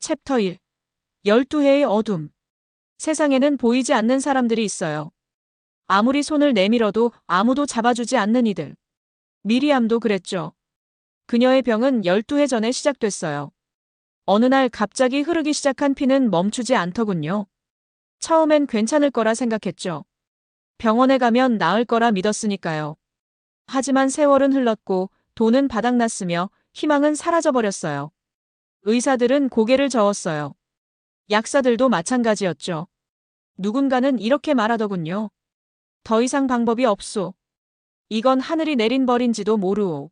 챕터 1. 12해의 어둠. 세상에는 보이지 않는 사람들이 있어요. 아무리 손을 내밀어도 아무도 잡아주지 않는 이들. 미리암도 그랬죠. 그녀의 병은 12해 전에 시작됐어요. 어느 날 갑자기 흐르기 시작한 피는 멈추지 않더군요. 처음엔 괜찮을 거라 생각했죠. 병원에 가면 나을 거라 믿었으니까요. 하지만 세월은 흘렀고 돈은 바닥났으며 희망은 사라져버렸어요. 의사들은 고개를 저었어요. 약사들도 마찬가지였죠. 누군가는 이렇게 말하더군요. 더 이상 방법이 없소. 이건 하늘이 내린 벌인지도 모르오.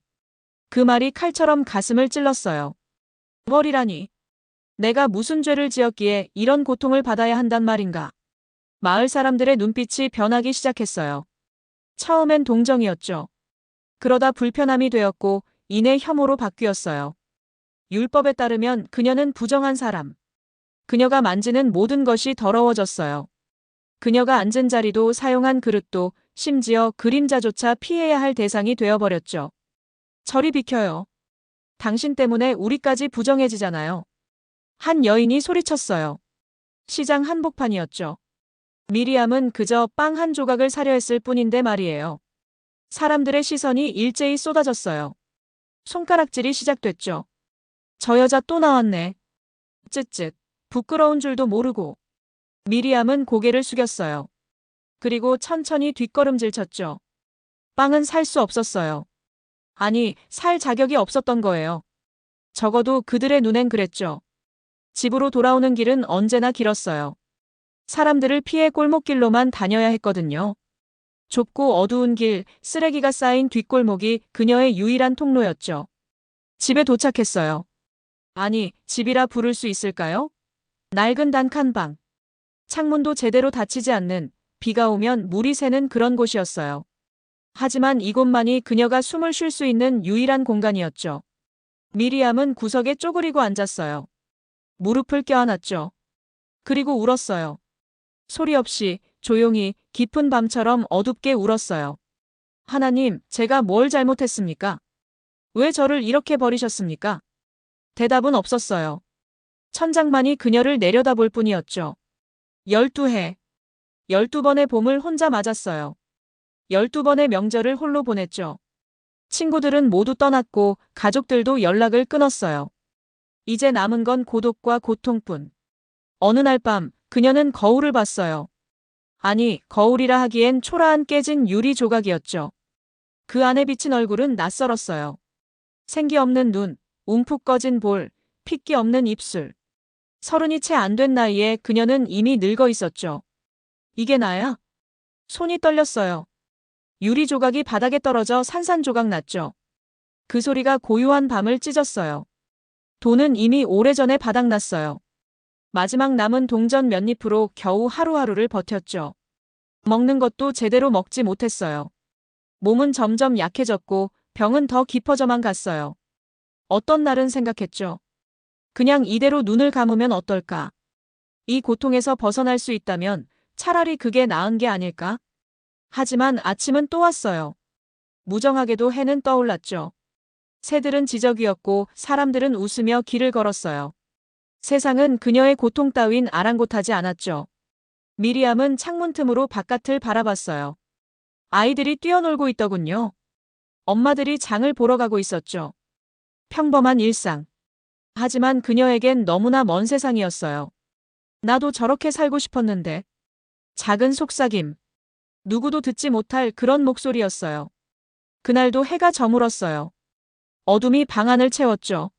그 말이 칼처럼 가슴을 찔렀어요. 벌이라니. 내가 무슨 죄를 지었기에 이런 고통을 받아야 한단 말인가. 마을 사람들의 눈빛이 변하기 시작했어요. 처음엔 동정이었죠. 그러다 불편함이 되었고 이내 혐오로 바뀌었어요. 율법에 따르면 그녀는 부정한 사람. 그녀가 만지는 모든 것이 더러워졌어요. 그녀가 앉은 자리도 사용한 그릇도 심지어 그림자조차 피해야 할 대상이 되어버렸죠. 저리 비켜요. 당신 때문에 우리까지 부정해지잖아요. 한 여인이 소리쳤어요. 시장 한복판이었죠. 미리암은 그저 빵 한 조각을 사려 했을 뿐인데 말이에요. 사람들의 시선이 일제히 쏟아졌어요. 손가락질이 시작됐죠. 저 여자 또 나왔네. 쯧쯧. 부끄러운 줄도 모르고. 미리암은 고개를 숙였어요. 그리고 천천히 뒷걸음질 쳤죠. 빵은 살 수 없었어요. 아니, 살 자격이 없었던 거예요. 적어도 그들의 눈엔 그랬죠. 집으로 돌아오는 길은 언제나 길었어요. 사람들을 피해 골목길로만 다녀야 했거든요. 좁고 어두운 길, 쓰레기가 쌓인 뒷골목이 그녀의 유일한 통로였죠. 집에 도착했어요. 아니, 집이라 부를 수 있을까요? 낡은 단칸방. 창문도 제대로 닫히지 않는, 비가 오면 물이 새는 그런 곳이었어요. 하지만 이곳만이 그녀가 숨을 쉴 수 있는 유일한 공간이었죠. 미리암은 구석에 쪼그리고 앉았어요. 무릎을 껴안았죠. 그리고 울었어요. 소리 없이, 조용히, 깊은 밤처럼 어둡게 울었어요. 하나님, 제가 뭘 잘못했습니까? 왜 저를 이렇게 버리셨습니까? 대답은 없었어요. 천장만이 그녀를 내려다볼 뿐이었죠. 12해. 12번의 봄을 혼자 맞았어요. 12번의 명절을 홀로 보냈죠. 친구들은 모두 떠났고 가족들도 연락을 끊었어요. 이제 남은 건 고독과 고통뿐. 어느 날 밤 그녀는 거울을 봤어요. 아니, 거울이라 하기엔 초라한 깨진 유리 조각이었죠. 그 안에 비친 얼굴은 낯설었어요. 생기 없는 눈, 움푹 꺼진 볼, 핏기 없는 입술. 30이 채 안 된 나이에 그녀는 이미 늙어 있었죠. 이게 나야? 손이 떨렸어요. 유리 조각이 바닥에 떨어져 산산조각 났죠. 그 소리가 고요한 밤을 찢었어요. 돈은 이미 오래전에 바닥났어요. 마지막 남은 동전 몇 잎으로 겨우 하루하루를 버텼죠. 먹는 것도 제대로 먹지 못했어요. 몸은 점점 약해졌고 병은 더 깊어져만 갔어요. 어떤 날은 생각했죠. 그냥 이대로 눈을 감으면 어떨까? 이 고통에서 벗어날 수 있다면 차라리 그게 나은 게 아닐까? 하지만 아침은 또 왔어요. 무정하게도 해는 떠올랐죠. 새들은 지저귀였고 사람들은 웃으며 길을 걸었어요. 세상은 그녀의 고통 따윈 아랑곳하지 않았죠. 미리암은 창문 틈으로 바깥을 바라봤어요. 아이들이 뛰어놀고 있더군요. 엄마들이 장을 보러 가고 있었죠. 평범한 일상. 하지만 그녀에겐 너무나 먼 세상이었어요. 나도 저렇게 살고 싶었는데. 작은 속삭임. 누구도 듣지 못할 그런 목소리였어요. 그날도 해가 저물었어요. 어둠이 방 안을 채웠죠.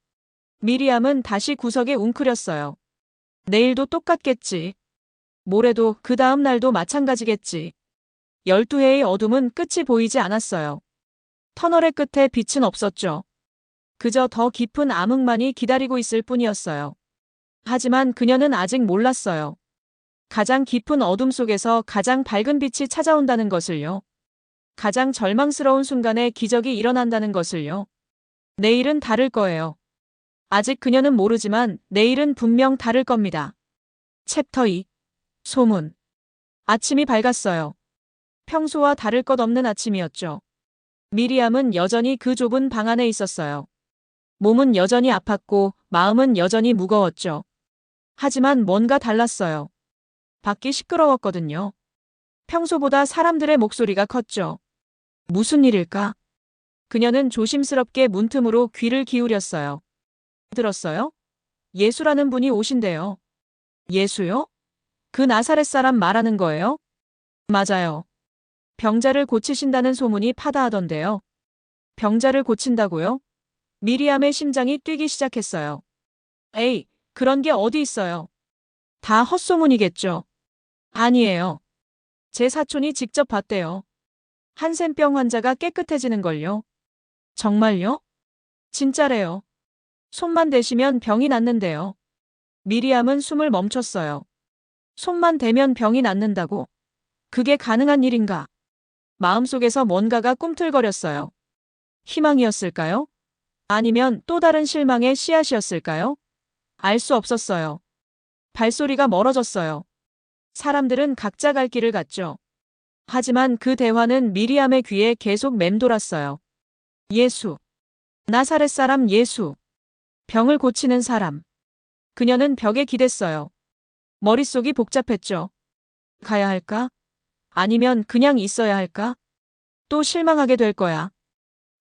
미리암은 다시 구석에 웅크렸어요. 내일도 똑같겠지. 모레도 그 다음 날도 마찬가지겠지. 12해의 어둠은 끝이 보이지 않았어요. 터널의 끝에 빛은 없었죠. 그저 더 깊은 암흑만이 기다리고 있을 뿐이었어요. 하지만 그녀는 아직 몰랐어요. 가장 깊은 어둠 속에서 가장 밝은 빛이 찾아온다는 것을요. 가장 절망스러운 순간에 기적이 일어난다는 것을요. 내일은 다를 거예요. 아직 그녀는 모르지만 내일은 분명 다를 겁니다. 챕터 2. 소문. 아침이 밝았어요. 평소와 다를 것 없는 아침이었죠. 미리암은 여전히 그 좁은 방 안에 있었어요. 몸은 여전히 아팠고 마음은 여전히 무거웠죠. 하지만 뭔가 달랐어요. 밖이 시끄러웠거든요. 평소보다 사람들의 목소리가 컸죠. 무슨 일일까? 그녀는 조심스럽게 문틈으로 귀를 기울였어요. 들었어요? 예수라는 분이 오신대요. 예수요? 그 나사렛 사람 말하는 거예요? 맞아요. 병자를 고치신다는 소문이 파다하던데요. 병자를 고친다고요? 미리암의 심장이 뛰기 시작했어요. 에이, 그런 게 어디 있어요? 다 헛소문이겠죠. 아니에요. 제 사촌이 직접 봤대요. 한센병 환자가 깨끗해지는걸요. 정말요? 진짜래요. 손만 대시면 병이 낫는데요. 미리암은 숨을 멈췄어요. 손만 대면 병이 낫는다고? 그게 가능한 일인가? 마음속에서 뭔가가 꿈틀거렸어요. 희망이었을까요? 아니면 또 다른 실망의 씨앗이었을까요? 알 수 없었어요. 발소리가 멀어졌어요. 사람들은 각자 갈 길을 갔죠. 하지만 그 대화는 미리암의 귀에 계속 맴돌았어요. 예수. 나사렛 사람 예수. 병을 고치는 사람. 그녀는 벽에 기댔어요. 머릿속이 복잡했죠. 가야 할까? 아니면 그냥 있어야 할까? 또 실망하게 될 거야.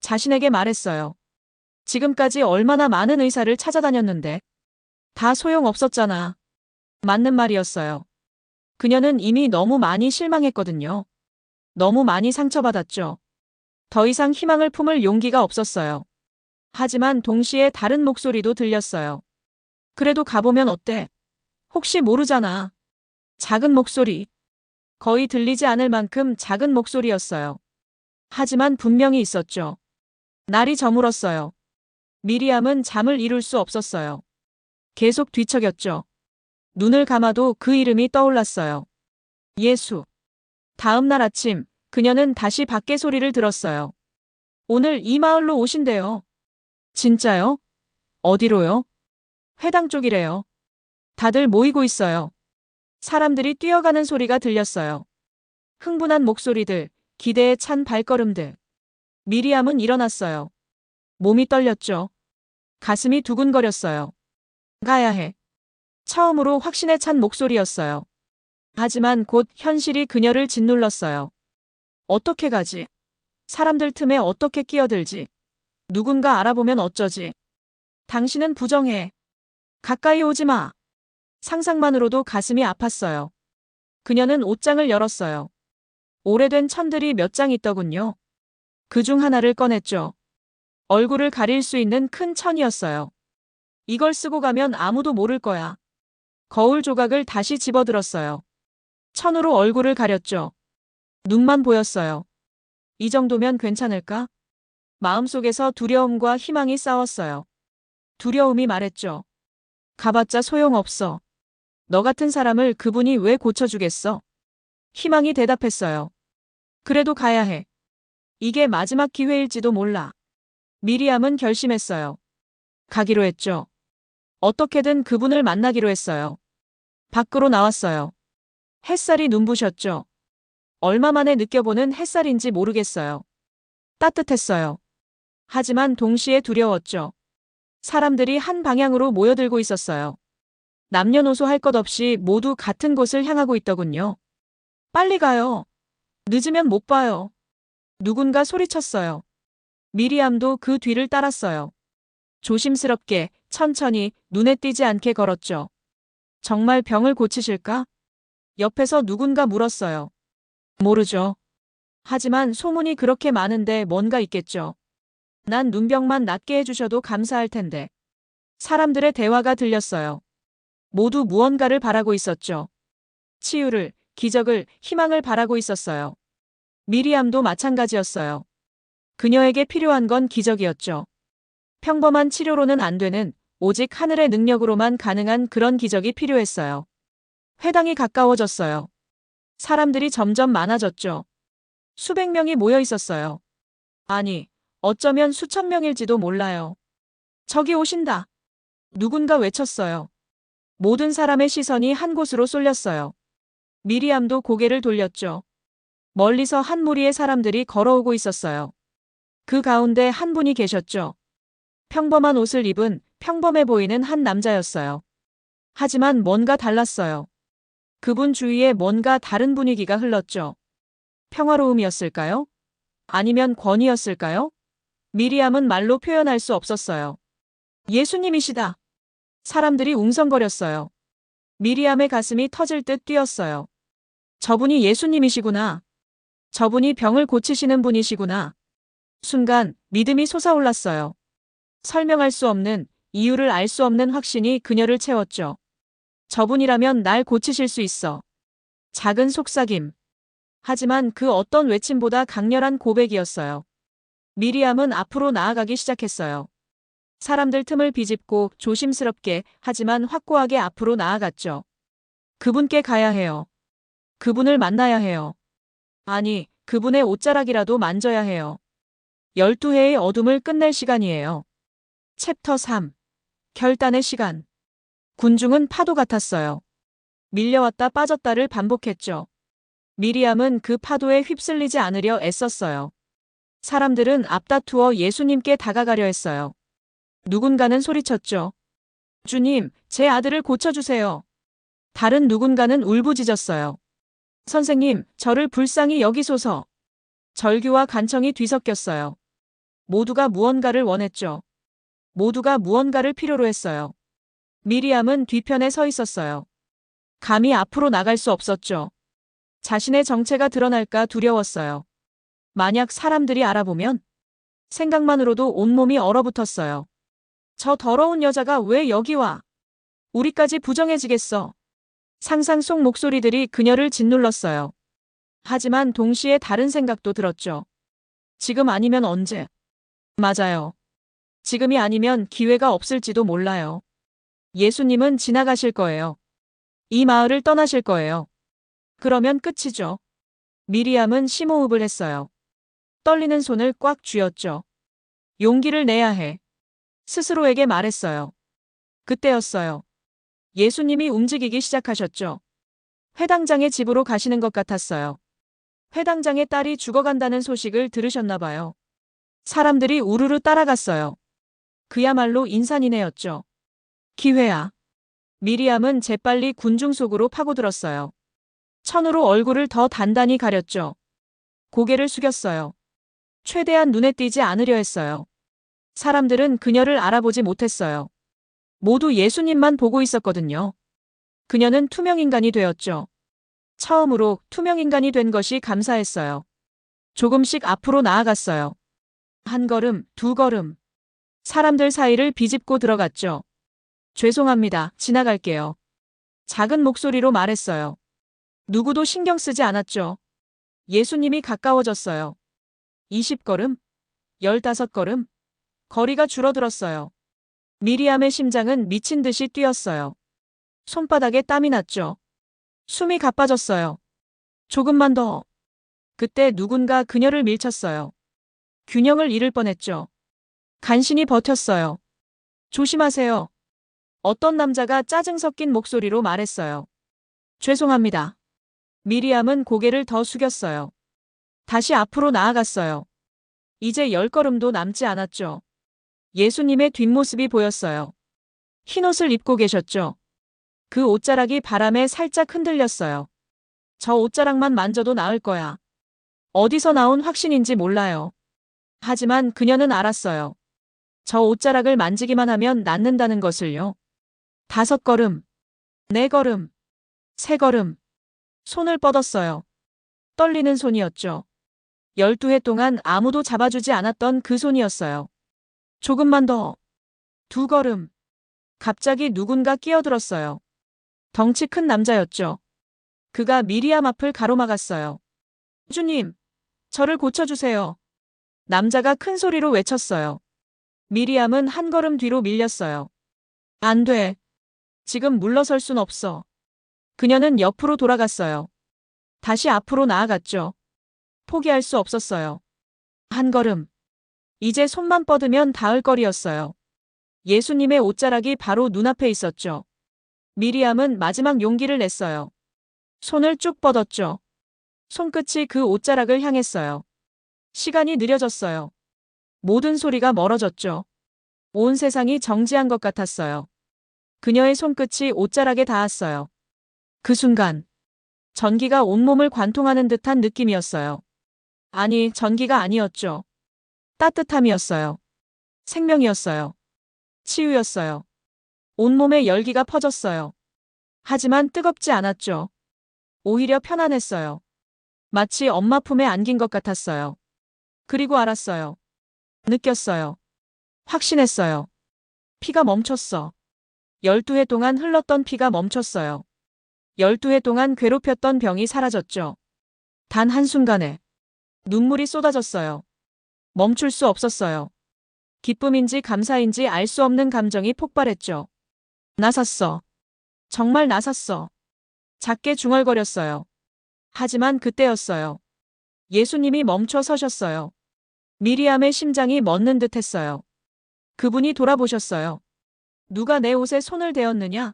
자신에게 말했어요. 지금까지 얼마나 많은 의사를 찾아다녔는데 다 소용없었잖아. 맞는 말이었어요. 그녀는 이미 너무 많이 실망했거든요. 너무 많이 상처받았죠. 더 이상 희망을 품을 용기가 없었어요. 하지만 동시에 다른 목소리도 들렸어요. 그래도 가보면 어때? 혹시 모르잖아. 작은 목소리. 거의 들리지 않을 만큼 작은 목소리였어요. 하지만 분명히 있었죠. 날이 저물었어요. 미리암은 잠을 이룰 수 없었어요. 계속 뒤척였죠. 눈을 감아도 그 이름이 떠올랐어요. 예수. 다음 날 아침, 그녀는 다시 밖에 소리를 들었어요. 오늘 이 마을로 오신대요. 진짜요? 어디로요? 회당 쪽이래요. 다들 모이고 있어요. 사람들이 뛰어가는 소리가 들렸어요. 흥분한 목소리들, 기대에 찬 발걸음들. 미리암은 일어났어요. 몸이 떨렸죠. 가슴이 두근거렸어요. 가야 해. 처음으로 확신에 찬 목소리였어요. 하지만 곧 현실이 그녀를 짓눌렀어요. 어떻게 가지? 사람들 틈에 어떻게 끼어들지? 누군가 알아보면 어쩌지? 당신은 부정해. 가까이 오지 마. 상상만으로도 가슴이 아팠어요. 그녀는 옷장을 열었어요. 오래된 천들이 몇 장 있더군요. 그중 하나를 꺼냈죠. 얼굴을 가릴 수 있는 큰 천이었어요. 이걸 쓰고 가면 아무도 모를 거야. 거울 조각을 다시 집어들었어요. 천으로 얼굴을 가렸죠. 눈만 보였어요. 이 정도면 괜찮을까? 마음속에서 두려움과 희망이 싸웠어요. 두려움이 말했죠. 가봤자 소용없어. 너 같은 사람을 그분이 왜 고쳐주겠어? 희망이 대답했어요. 그래도 가야 해. 이게 마지막 기회일지도 몰라. 미리암은 결심했어요. 가기로 했죠. 어떻게든 그분을 만나기로 했어요. 밖으로 나왔어요. 햇살이 눈부셨죠. 얼마 만에 느껴보는 햇살인지 모르겠어요. 따뜻했어요. 하지만 동시에 두려웠죠. 사람들이 한 방향으로 모여들고 있었어요. 남녀노소 할 것 없이 모두 같은 곳을 향하고 있더군요. 빨리 가요. 늦으면 못 봐요. 누군가 소리쳤어요. 미리암도 그 뒤를 따랐어요. 조심스럽게, 천천히, 눈에 띄지 않게 걸었죠. 정말 병을 고치실까? 옆에서 누군가 물었어요. 모르죠. 하지만 소문이 그렇게 많은데 뭔가 있겠죠. 난 눈병만 낫게 해주셔도 감사할 텐데. 사람들의 대화가 들렸어요. 모두 무언가를 바라고 있었죠. 치유를, 기적을, 희망을 바라고 있었어요. 미리암도 마찬가지였어요. 그녀에게 필요한 건 기적이었죠. 평범한 치료로는 안 되는, 오직 하늘의 능력으로만 가능한 그런 기적이 필요했어요. 회당이 가까워졌어요. 사람들이 점점 많아졌죠. 수백 명이 모여 있었어요. 아니, 어쩌면 수천 명일지도 몰라요. 저기 오신다. 누군가 외쳤어요. 모든 사람의 시선이 한 곳으로 쏠렸어요. 미리암도 고개를 돌렸죠. 멀리서 한 무리의 사람들이 걸어오고 있었어요. 그 가운데 한 분이 계셨죠. 평범한 옷을 입은 평범해 보이는 한 남자였어요. 하지만 뭔가 달랐어요. 그분 주위에 뭔가 다른 분위기가 흘렀죠. 평화로움이었을까요? 아니면 권위였을까요? 미리암은 말로 표현할 수 없었어요. 예수님이시다. 사람들이 웅성거렸어요. 미리암의 가슴이 터질 듯 뛰었어요. 저분이 예수님이시구나. 저분이 병을 고치시는 분이시구나. 순간 믿음이 솟아올랐어요. 설명할 수 없는, 이유를 알 수 없는 확신이 그녀를 채웠죠. 저분이라면 날 고치실 수 있어. 작은 속삭임. 하지만 그 어떤 외침보다 강렬한 고백이었어요. 미리암은 앞으로 나아가기 시작했어요. 사람들 틈을 비집고 조심스럽게 하지만 확고하게 앞으로 나아갔죠. 그분께 가야 해요. 그분을 만나야 해요. 아니, 그분의 옷자락이라도 만져야 해요. 12회의 어둠을 끝낼 시간이에요. 챕터 3. 결단의 시간. 군중은 파도 같았어요. 밀려왔다 빠졌다를 반복했죠. 미리암은 그 파도에 휩쓸리지 않으려 애썼어요. 사람들은 앞다투어 예수님께 다가가려 했어요. 누군가는 소리쳤죠. 주님, 제 아들을 고쳐주세요. 다른 누군가는 울부짖었어요. 선생님, 저를 불쌍히 여기소서. 절규와 간청이 뒤섞였어요. 모두가 무언가를 원했죠. 모두가 무언가를 필요로 했어요. 미리암은 뒤편에 서 있었어요. 감히 앞으로 나갈 수 없었죠. 자신의 정체가 드러날까 두려웠어요. 만약 사람들이 알아보면 생각만으로도 온몸이 얼어붙었어요. 저 더러운 여자가 왜 여기 와? 우리까지 부정해지겠어. 상상 속 목소리들이 그녀를 짓눌렀어요. 하지만 동시에 다른 생각도 들었죠. 지금 아니면 언제? 맞아요. 지금이 아니면 기회가 없을지도 몰라요. 예수님은 지나가실 거예요. 이 마을을 떠나실 거예요. 그러면 끝이죠. 미리암은 심호흡을 했어요. 떨리는 손을 꽉 쥐었죠. 용기를 내야 해. 스스로에게 말했어요. 그때였어요. 예수님이 움직이기 시작하셨죠. 회당장의 집으로 가시는 것 같았어요. 회당장의 딸이 죽어간다는 소식을 들으셨나 봐요. 사람들이 우르르 따라갔어요. 그야말로 인산인해였죠. 기회야. 미리암은 재빨리 군중 속으로 파고들었어요. 천으로 얼굴을 더 단단히 가렸죠. 고개를 숙였어요. 최대한 눈에 띄지 않으려 했어요. 사람들은 그녀를 알아보지 못했어요. 모두 예수님만 보고 있었거든요. 그녀는 투명인간이 되었죠. 처음으로 투명인간이 된 것이 감사했어요. 조금씩 앞으로 나아갔어요. 한 걸음, 두 걸음. 사람들 사이를 비집고 들어갔죠. 죄송합니다. 지나갈게요. 작은 목소리로 말했어요. 누구도 신경 쓰지 않았죠. 예수님이 가까워졌어요. 20걸음, 15걸음. 거리가 줄어들었어요. 미리암의 심장은 미친 듯이 뛰었어요. 손바닥에 땀이 났죠. 숨이 가빠졌어요. 조금만 더. 그때 누군가 그녀를 밀쳤어요. 균형을 잃을 뻔했죠. 간신히 버텼어요. 조심하세요. 어떤 남자가 짜증 섞인 목소리로 말했어요. 죄송합니다. 미리암은 고개를 더 숙였어요. 다시 앞으로 나아갔어요. 이제 10걸음도 남지 않았죠. 예수님의 뒷모습이 보였어요. 흰옷을 입고 계셨죠. 그 옷자락이 바람에 살짝 흔들렸어요. 저 옷자락만 만져도 나을 거야. 어디서 나온 확신인지 몰라요. 하지만 그녀는 알았어요. 저 옷자락을 만지기만 하면 낫는다는 것을요. 5걸음, 4걸음, 3걸음. 손을 뻗었어요. 떨리는 손이었죠. 12회 동안 아무도 잡아주지 않았던 그 손이었어요. 조금만 더. 2걸음. 갑자기 누군가 끼어들었어요. 덩치 큰 남자였죠. 그가 미리암 앞을 가로막았어요. 주님, 저를 고쳐주세요. 남자가 큰 소리로 외쳤어요. 미리암은 한 걸음 뒤로 밀렸어요. 안 돼. 지금 물러설 순 없어. 그녀는 옆으로 돌아갔어요. 다시 앞으로 나아갔죠. 포기할 수 없었어요. 한 걸음. 이제 손만 뻗으면 닿을 거리였어요. 예수님의 옷자락이 바로 눈앞에 있었죠. 미리암은 마지막 용기를 냈어요. 손을 쭉 뻗었죠. 손끝이 그 옷자락을 향했어요. 시간이 느려졌어요. 모든 소리가 멀어졌죠. 온 세상이 정지한 것 같았어요. 그녀의 손끝이 옷자락에 닿았어요. 그 순간 전기가 온몸을 관통하는 듯한 느낌이었어요. 아니, 전기가 아니었죠. 따뜻함이었어요. 생명이었어요. 치유였어요. 온몸에 열기가 퍼졌어요. 하지만 뜨겁지 않았죠. 오히려 편안했어요. 마치 엄마 품에 안긴 것 같았어요. 그리고 알았어요. 느꼈어요. 확신했어요. 피가 멈췄어. 12해 동안 흘렀던 피가 멈췄어요. 12해 동안 괴롭혔던 병이 사라졌죠. 단 한순간에 눈물이 쏟아졌어요. 멈출 수 없었어요. 기쁨인지 감사인지 알 수 없는 감정이 폭발했죠. 나섰어. 정말 나섰어. 작게 중얼거렸어요. 하지만 그때였어요. 예수님이 멈춰 서셨어요. 미리암의 심장이 멎는 듯 했어요. 그분이 돌아보셨어요. 누가 내 옷에 손을 대었느냐?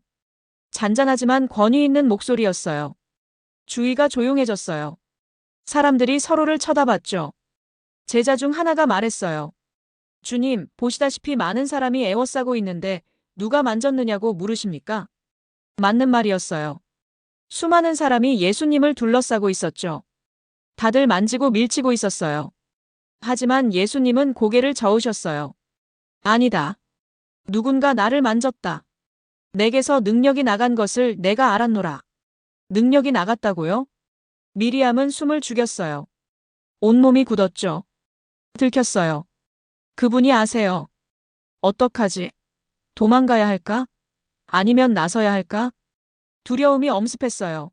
잔잔하지만 권위 있는 목소리였어요. 주위가 조용해졌어요. 사람들이 서로를 쳐다봤죠. 제자 중 하나가 말했어요. 주님, 보시다시피 많은 사람이 애워싸고 있는데 누가 만졌느냐고 물으십니까? 맞는 말이었어요. 수많은 사람이 예수님을 둘러싸고 있었죠. 다들 만지고 밀치고 있었어요. 하지만 예수님은 고개를 저으셨어요. 아니다. 누군가 나를 만졌다. 내게서 능력이 나간 것을 내가 알았노라. 능력이 나갔다고요? 미리암은 숨을 죽였어요. 온몸이 굳었죠. 들켰어요. 그분이 아세요. 어떡하지? 도망가야 할까? 아니면 나서야 할까? 두려움이 엄습했어요.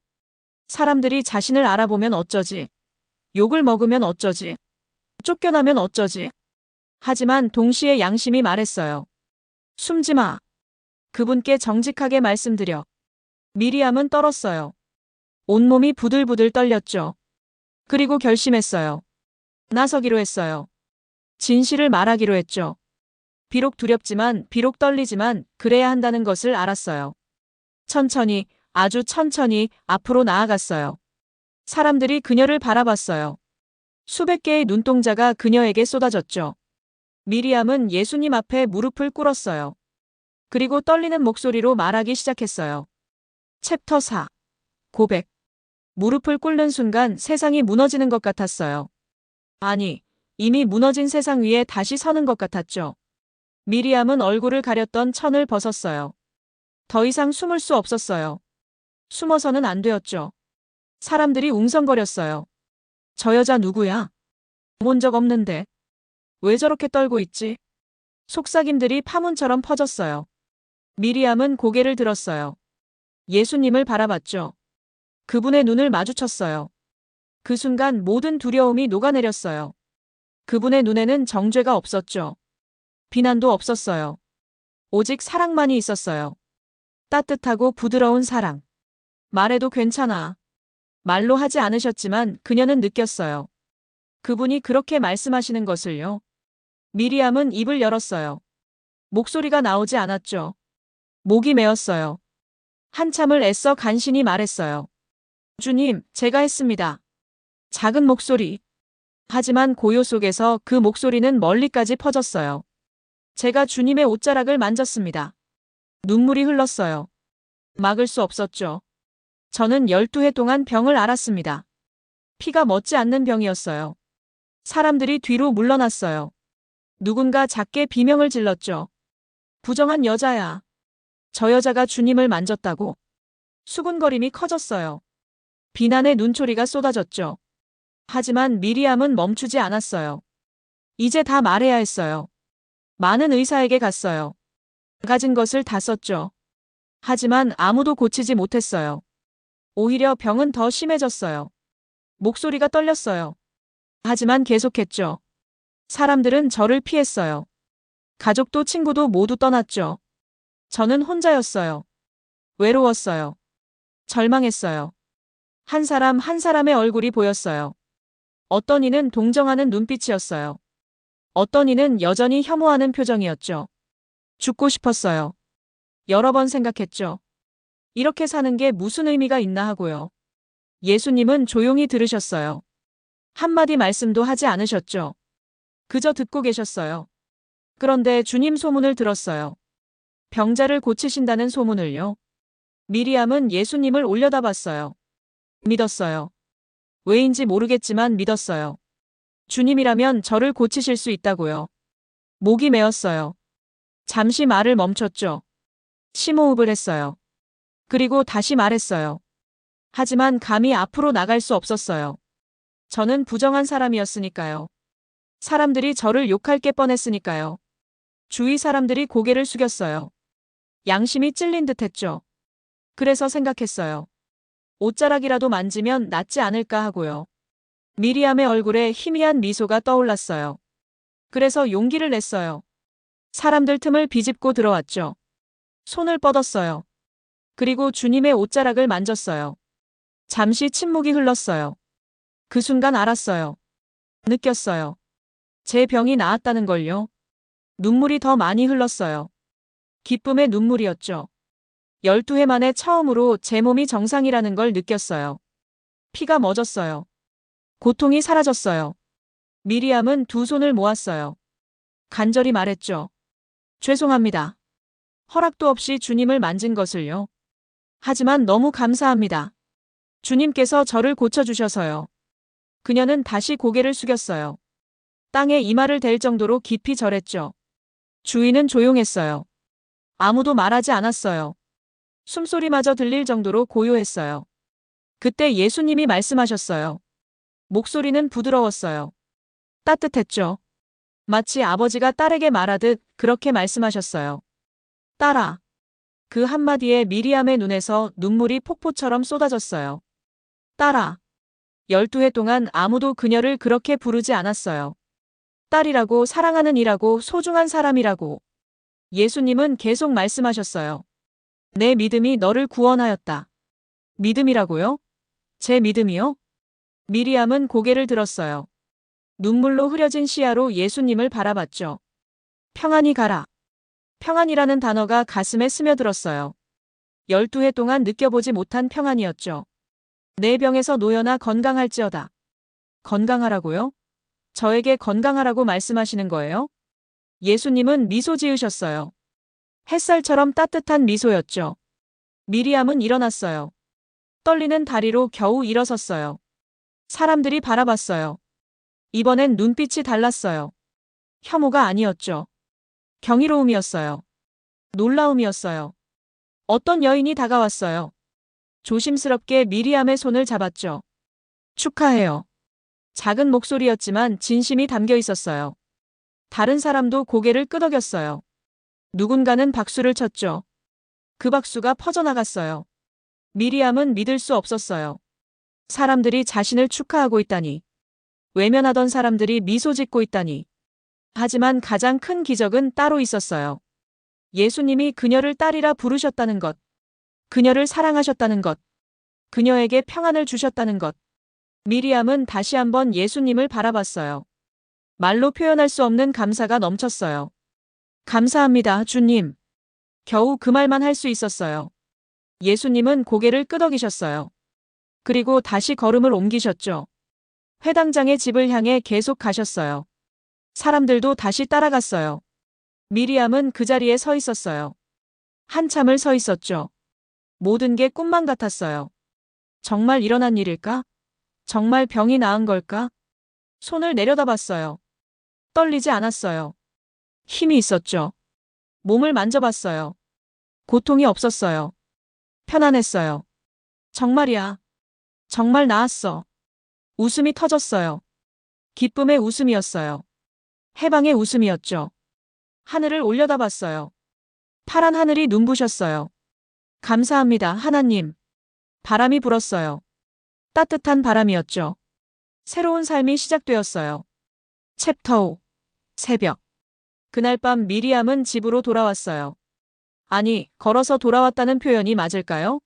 사람들이 자신을 알아보면 어쩌지? 욕을 먹으면 어쩌지? 쫓겨나면 어쩌지? 하지만 동시에 양심이 말했어요. 숨지 마. 그분께 정직하게 말씀드려. 미리암은 떨었어요. 온몸이 부들부들 떨렸죠. 그리고 결심했어요. 나서기로 했어요. 진실을 말하기로 했죠. 비록 두렵지만, 비록 떨리지만 그래야 한다는 것을 알았어요. 천천히, 아주 천천히 앞으로 나아갔어요. 사람들이 그녀를 바라봤어요. 수백 개의 눈동자가 그녀에게 쏟아졌죠. 미리암은 예수님 앞에 무릎을 꿇었어요. 그리고 떨리는 목소리로 말하기 시작했어요. 챕터 4. 고백. 무릎을 꿇는 순간 세상이 무너지는 것 같았어요. 아니, 이미 무너진 세상 위에 다시 서는 것 같았죠. 미리암은 얼굴을 가렸던 천을 벗었어요. 더 이상 숨을 수 없었어요. 숨어서는 안 되었죠. 사람들이 웅성거렸어요. 저 여자 누구야? 본 적 없는데. 왜 저렇게 떨고 있지? 속삭임들이 파문처럼 퍼졌어요. 미리암은 고개를 들었어요. 예수님을 바라봤죠. 그분의 눈을 마주쳤어요. 그 순간 모든 두려움이 녹아내렸어요. 그분의 눈에는 정죄가 없었죠. 비난도 없었어요. 오직 사랑만이 있었어요. 따뜻하고 부드러운 사랑. 말해도 괜찮아. 말로 하지 않으셨지만 그녀는 느꼈어요. 그분이 그렇게 말씀하시는 것을요. 미리암은 입을 열었어요. 목소리가 나오지 않았죠. 목이 메었어요. 한참을 애써 간신히 말했어요. 주님, 제가 했습니다. 작은 목소리. 하지만 고요 속에서 그 목소리는 멀리까지 퍼졌어요. 제가 주님의 옷자락을 만졌습니다. 눈물이 흘렀어요. 막을 수 없었죠. 저는 12해 동안 병을 앓았습니다. 피가 멎지 않는 병이었어요. 사람들이 뒤로 물러났어요. 누군가 작게 비명을 질렀죠. 부정한 여자야. 저 여자가 주님을 만졌다고. 수군거림이 커졌어요. 비난의 눈초리가 쏟아졌죠. 하지만 미리암은 멈추지 않았어요. 이제 다 말해야 했어요. 많은 의사에게 갔어요. 가진 것을 다 썼죠. 하지만 아무도 고치지 못했어요. 오히려 병은 더 심해졌어요. 목소리가 떨렸어요. 하지만 계속했죠. 사람들은 저를 피했어요. 가족도 친구도 모두 떠났죠. 저는 혼자였어요. 외로웠어요. 절망했어요. 한 사람 한 사람의 얼굴이 보였어요. 어떤 이는 동정하는 눈빛이었어요. 어떤 이는 여전히 혐오하는 표정이었죠. 죽고 싶었어요. 여러 번 생각했죠. 이렇게 사는 게 무슨 의미가 있나 하고요. 예수님은 조용히 들으셨어요. 한마디 말씀도 하지 않으셨죠. 그저 듣고 계셨어요. 그런데 주님 소문을 들었어요. 병자를 고치신다는 소문을요. 미리암은 예수님을 올려다봤어요. 믿었어요. 왜인지 모르겠지만 믿었어요. 주님이라면 저를 고치실 수 있다고요. 목이 메었어요. 잠시 말을 멈췄죠. 심호흡을 했어요. 그리고 다시 말했어요. 하지만 감히 앞으로 나갈 수 없었어요. 저는 부정한 사람이었으니까요. 사람들이 저를 욕할 게 뻔했으니까요. 주위 사람들이 고개를 숙였어요. 양심이 찔린 듯 했죠. 그래서 생각했어요. 옷자락이라도 만지면 낫지 않을까 하고요. 미리암의 얼굴에 희미한 미소가 떠올랐어요. 그래서 용기를 냈어요. 사람들 틈을 비집고 들어왔죠. 손을 뻗었어요. 그리고 주님의 옷자락을 만졌어요. 잠시 침묵이 흘렀어요. 그 순간 알았어요. 느꼈어요. 제 병이 나았다는 걸요. 눈물이 더 많이 흘렀어요. 기쁨의 눈물이었죠. 12해 만에 처음으로 제 몸이 정상이라는 걸 느꼈어요. 피가 멎었어요. 고통이 사라졌어요. 미리암은 두 손을 모았어요. 간절히 말했죠. 죄송합니다. 허락도 없이 주님을 만진 것을요. 하지만 너무 감사합니다. 주님께서 저를 고쳐주셔서요. 그녀는 다시 고개를 숙였어요. 땅에 이마를 댈 정도로 깊이 절했죠. 주위는 조용했어요. 아무도 말하지 않았어요. 숨소리마저 들릴 정도로 고요했어요. 그때 예수님이 말씀하셨어요. 목소리는 부드러웠어요. 따뜻했죠. 마치 아버지가 딸에게 말하듯 그렇게 말씀하셨어요. 딸아. 그 한마디에 미리암의 눈에서 눈물이 폭포처럼 쏟아졌어요. 딸아. 12해 동안 아무도 그녀를 그렇게 부르지 않았어요. 딸이라고, 사랑하는 이라고, 소중한 사람이라고. 예수님은 계속 말씀하셨어요. 내 믿음이 너를 구원하였다. 믿음이라고요? 제 믿음이요? 미리암은 고개를 들었어요. 눈물로 흐려진 시야로 예수님을 바라봤죠. 평안히 가라. 평안이라는 단어가 가슴에 스며들었어요. 12해 동안 느껴보지 못한 평안이었죠. 내 병에서 놓여나 건강할지어다. 건강하라고요? 저에게 건강하라고 말씀하시는 거예요? 예수님은 미소 지으셨어요. 햇살처럼 따뜻한 미소였죠. 미리암은 일어났어요. 떨리는 다리로 겨우 일어섰어요. 사람들이 바라봤어요. 이번엔 눈빛이 달랐어요. 혐오가 아니었죠. 경이로움이었어요. 놀라움이었어요. 어떤 여인이 다가왔어요. 조심스럽게 미리암의 손을 잡았죠. 축하해요. 작은 목소리였지만 진심이 담겨 있었어요. 다른 사람도 고개를 끄덕였어요. 누군가는 박수를 쳤죠. 그 박수가 퍼져나갔어요. 미리암은 믿을 수 없었어요. 사람들이 자신을 축하하고 있다니. 외면하던 사람들이 미소 짓고 있다니. 하지만 가장 큰 기적은 따로 있었어요. 예수님이 그녀를 딸이라 부르셨다는 것. 그녀를 사랑하셨다는 것. 그녀에게 평안을 주셨다는 것. 미리암은 다시 한번 예수님을 바라봤어요. 말로 표현할 수 없는 감사가 넘쳤어요. 감사합니다, 주님. 겨우 그 말만 할 수 있었어요. 예수님은 고개를 끄덕이셨어요. 그리고 다시 걸음을 옮기셨죠. 회당장의 집을 향해 계속 가셨어요. 사람들도 다시 따라갔어요. 미리암은 그 자리에 서 있었어요. 한참을 서 있었죠. 모든 게 꿈만 같았어요. 정말 일어난 일일까? 정말 병이 나은 걸까? 손을 내려다봤어요. 떨리지 않았어요. 힘이 있었죠. 몸을 만져봤어요. 고통이 없었어요. 편안했어요. 정말이야. 정말 나았어. 웃음이 터졌어요. 기쁨의 웃음이었어요. 해방의 웃음이었죠. 하늘을 올려다봤어요. 파란 하늘이 눈부셨어요. 감사합니다, 하나님. 바람이 불었어요. 따뜻한 바람이었죠. 새로운 삶이 시작되었어요. 챕터 5. 새벽. 그날 밤 미리암은 집으로 돌아왔어요. 아니, 걸어서 돌아왔다는 표현이 맞을까요?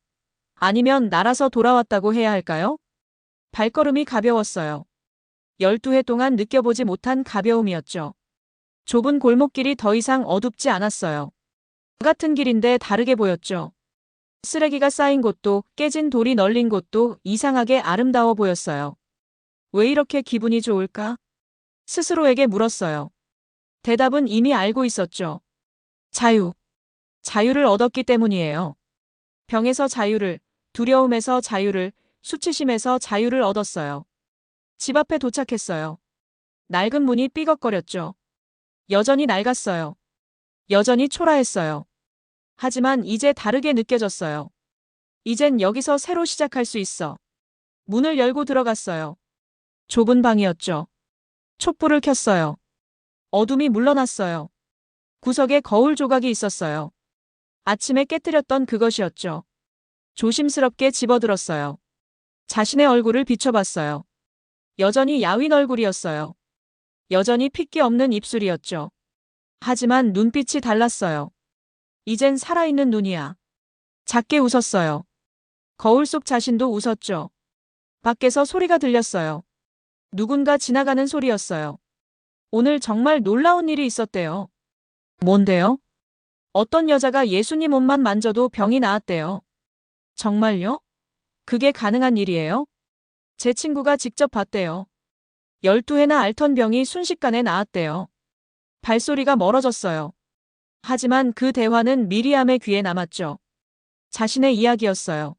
아니면 날아서 돌아왔다고 해야 할까요? 발걸음이 가벼웠어요. 12해 동안 느껴보지 못한 가벼움이었죠. 좁은 골목길이 더 이상 어둡지 않았어요. 같은 길인데 다르게 보였죠. 쓰레기가 쌓인 곳도 깨진 돌이 널린 곳도 이상하게 아름다워 보였어요. 왜 이렇게 기분이 좋을까? 스스로에게 물었어요. 대답은 이미 알고 있었죠. 자유. 자유를 얻었기 때문이에요. 병에서 자유를, 두려움에서 자유를, 수치심에서 자유를 얻었어요. 집 앞에 도착했어요. 낡은 문이 삐걱거렸죠. 여전히 낡았어요. 여전히 초라했어요. 하지만 이제 다르게 느껴졌어요. 이젠 여기서 새로 시작할 수 있어. 문을 열고 들어갔어요. 좁은 방이었죠. 촛불을 켰어요. 어둠이 물러났어요. 구석에 거울 조각이 있었어요. 아침에 깨뜨렸던 그것이었죠. 조심스럽게 집어들었어요. 자신의 얼굴을 비춰봤어요. 여전히 야윈 얼굴이었어요. 여전히 핏기 없는 입술이었죠. 하지만 눈빛이 달랐어요. 이젠 살아있는 눈이야. 작게 웃었어요. 거울 속 자신도 웃었죠. 밖에서 소리가 들렸어요. 누군가 지나가는 소리였어요. 오늘 정말 놀라운 일이 있었대요. 뭔데요? 어떤 여자가 예수님 옷만 만져도 병이 나았대요. 정말요? 그게 가능한 일이에요? 제 친구가 직접 봤대요. 12회나 앓던 병이 순식간에 나았대요. 발소리가 멀어졌어요. 하지만 그 대화는 미리암의 귀에 남았죠. 자신의 이야기였어요.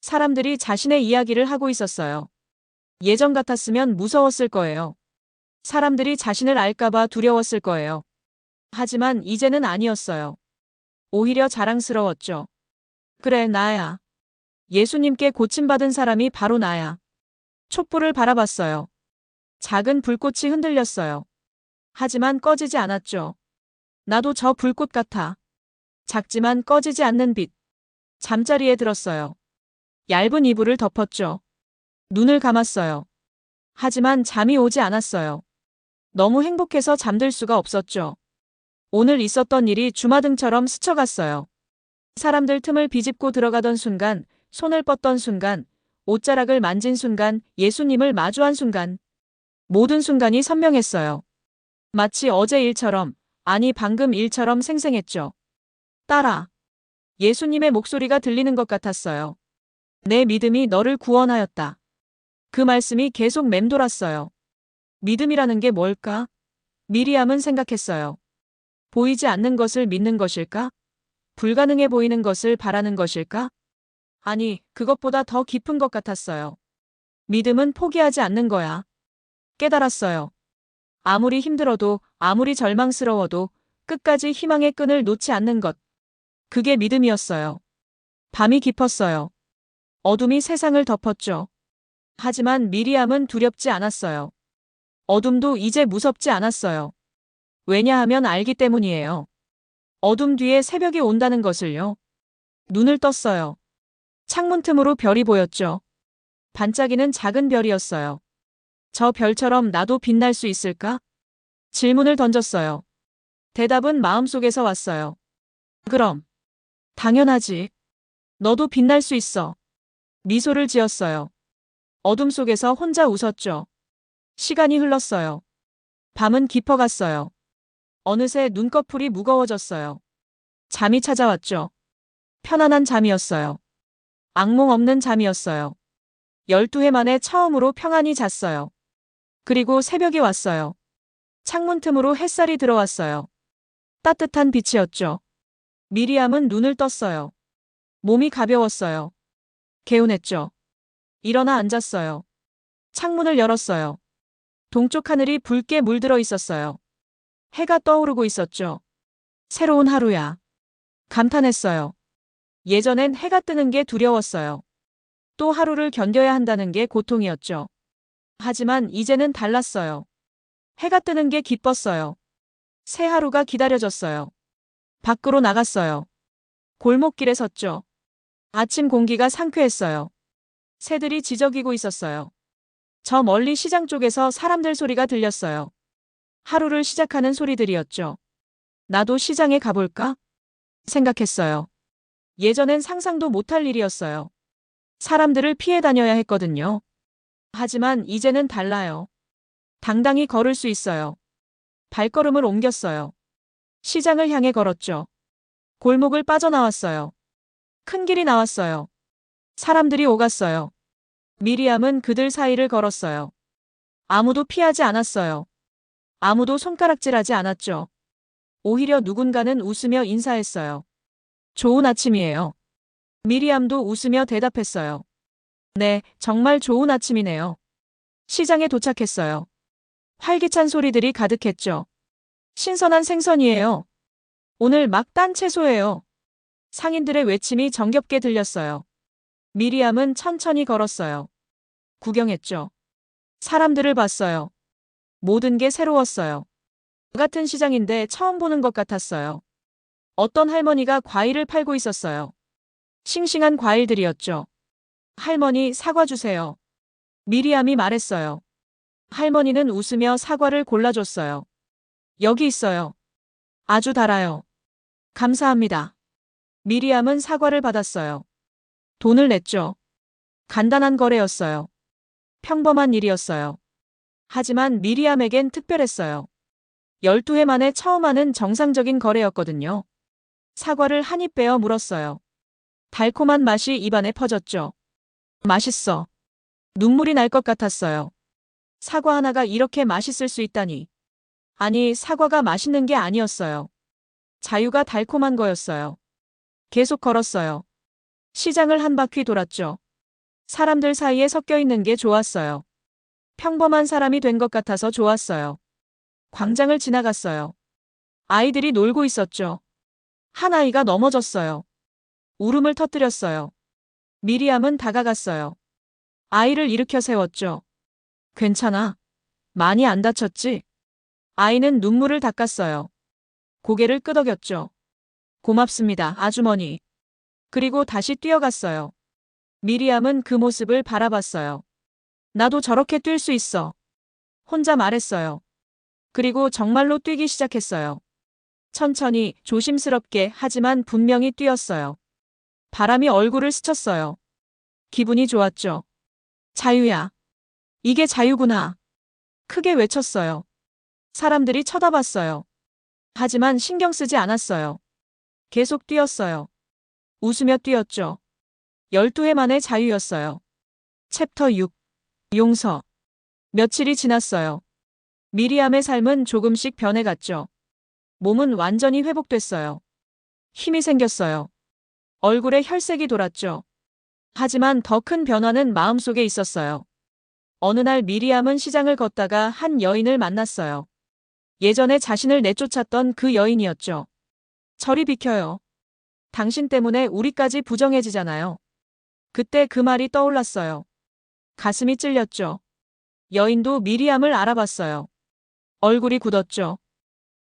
사람들이 자신의 이야기를 하고 있었어요. 예전 같았으면 무서웠을 거예요. 사람들이 자신을 알까봐 두려웠을 거예요. 하지만 이제는 아니었어요. 오히려 자랑스러웠죠. 그래, 나야. 예수님께 고침받은 사람이 바로 나야. 촛불을 바라봤어요. 작은 불꽃이 흔들렸어요. 하지만 꺼지지 않았죠. 나도 저 불꽃 같아. 작지만 꺼지지 않는 빛. 잠자리에 들었어요. 얇은 이불을 덮었죠. 눈을 감았어요. 하지만 잠이 오지 않았어요. 너무 행복해서 잠들 수가 없었죠. 오늘 있었던 일이 주마등처럼 스쳐갔어요. 사람들 틈을 비집고 들어가던 순간, 손을 뻗던 순간, 옷자락을 만진 순간, 예수님을 마주한 순간. 모든 순간이 선명했어요. 마치 어제 일처럼, 아니 방금 일처럼 생생했죠. 딸아. 예수님의 목소리가 들리는 것 같았어요. 내 믿음이 너를 구원하였다. 그 말씀이 계속 맴돌았어요. 믿음이라는 게 뭘까? 미리암은 생각했어요. 보이지 않는 것을 믿는 것일까? 불가능해 보이는 것을 바라는 것일까? 아니, 그것보다 더 깊은 것 같았어요. 믿음은 포기하지 않는 거야. 깨달았어요. 아무리 힘들어도, 아무리 절망스러워도 끝까지 희망의 끈을 놓지 않는 것. 그게 믿음이었어요. 밤이 깊었어요. 어둠이 세상을 덮었죠. 하지만 미리암은 두렵지 않았어요. 어둠도 이제 무섭지 않았어요. 왜냐하면 알기 때문이에요. 어둠 뒤에 새벽이 온다는 것을요. 눈을 떴어요. 창문 틈으로 별이 보였죠. 반짝이는 작은 별이었어요. 저 별처럼 나도 빛날 수 있을까? 질문을 던졌어요. 대답은 마음속에서 왔어요. 그럼. 당연하지. 너도 빛날 수 있어. 미소를 지었어요. 어둠 속에서 혼자 웃었죠. 시간이 흘렀어요. 밤은 깊어갔어요. 어느새 눈꺼풀이 무거워졌어요. 잠이 찾아왔죠. 편안한 잠이었어요. 악몽 없는 잠이었어요. 12해 만에 처음으로 평안히 잤어요. 그리고 새벽이 왔어요. 창문 틈으로 햇살이 들어왔어요. 따뜻한 빛이었죠. 미리암은 눈을 떴어요. 몸이 가벼웠어요. 개운했죠. 일어나 앉았어요. 창문을 열었어요. 동쪽 하늘이 붉게 물들어 있었어요. 해가 떠오르고 있었죠. 새로운 하루야. 감탄했어요. 예전엔 해가 뜨는 게 두려웠어요. 또 하루를 견뎌야 한다는 게 고통이었죠. 하지만 이제는 달랐어요. 해가 뜨는 게 기뻤어요. 새 하루가 기다려졌어요. 밖으로 나갔어요. 골목길에 섰죠. 아침 공기가 상쾌했어요. 새들이 지저귀고 있었어요. 저 멀리 시장 쪽에서 사람들 소리가 들렸어요. 하루를 시작하는 소리들이었죠. 나도 시장에 가볼까? 생각했어요. 예전엔 상상도 못할 일이었어요. 사람들을 피해 다녀야 했거든요. 하지만 이제는 달라요. 당당히 걸을 수 있어요. 발걸음을 옮겼어요. 시장을 향해 걸었죠. 골목을 빠져나왔어요. 큰 길이 나왔어요. 사람들이 오갔어요. 미리암은 그들 사이를 걸었어요. 아무도 피하지 않았어요. 아무도 손가락질하지 않았죠. 오히려 누군가는 웃으며 인사했어요. 좋은 아침이에요. 미리암도 웃으며 대답했어요. 네, 정말 좋은 아침이네요. 시장에 도착했어요. 활기찬 소리들이 가득했죠. 신선한 생선이에요. 오늘 막 딴 채소예요. 상인들의 외침이 정겹게 들렸어요. 미리암은 천천히 걸었어요. 구경했죠. 사람들을 봤어요. 모든 게 새로웠어요. 같은 시장인데 처음 보는 것 같았어요. 어떤 할머니가 과일을 팔고 있었어요. 싱싱한 과일들이었죠. 할머니, 사과 주세요. 미리암이 말했어요. 할머니는 웃으며 사과를 골라줬어요. 여기 있어요. 아주 달아요. 감사합니다. 미리암은 사과를 받았어요. 돈을 냈죠. 간단한 거래였어요. 평범한 일이었어요. 하지만 미리암에겐 특별했어요. 12해 만에 처음 하는 정상적인 거래였거든요. 사과를 한 입 베어 물었어요. 달콤한 맛이 입안에 퍼졌죠. 맛있어. 눈물이 날 것 같았어요. 사과 하나가 이렇게 맛있을 수 있다니. 아니, 사과가 맛있는 게 아니었어요. 자유가 달콤한 거였어요. 계속 걸었어요. 시장을 한 바퀴 돌았죠. 사람들 사이에 섞여 있는 게 좋았어요. 평범한 사람이 된 것 같아서 좋았어요. 광장을 지나갔어요. 아이들이 놀고 있었죠. 한 아이가 넘어졌어요. 울음을 터뜨렸어요. 미리암은 다가갔어요. 아이를 일으켜 세웠죠. 괜찮아? 많이 안 다쳤지? 아이는 눈물을 닦았어요. 고개를 끄덕였죠. 고맙습니다, 아주머니. 그리고 다시 뛰어갔어요. 미리암은 그 모습을 바라봤어요. 나도 저렇게 뛸 수 있어. 혼자 말했어요. 그리고 정말로 뛰기 시작했어요. 천천히, 조심스럽게 하지만 분명히 뛰었어요. 바람이 얼굴을 스쳤어요. 기분이 좋았죠. 자유야. 이게 자유구나. 크게 외쳤어요. 사람들이 쳐다봤어요. 하지만 신경 쓰지 않았어요. 계속 뛰었어요. 웃으며 뛰었죠. 12해 만의 자유였어요. 챕터 6. 용서. 며칠이 지났어요. 미리암의 삶은 조금씩 변해갔죠. 몸은 완전히 회복됐어요. 힘이 생겼어요. 얼굴에 혈색이 돌았죠. 하지만 더 큰 변화는 마음속에 있었어요. 어느 날 미리암은 시장을 걷다가 한 여인을 만났어요. 예전에 자신을 내쫓았던 그 여인이었죠. 저리 비켜요. 당신 때문에 우리까지 부정해지잖아요. 그때 그 말이 떠올랐어요. 가슴이 찔렸죠. 여인도 미리암을 알아봤어요. 얼굴이 굳었죠.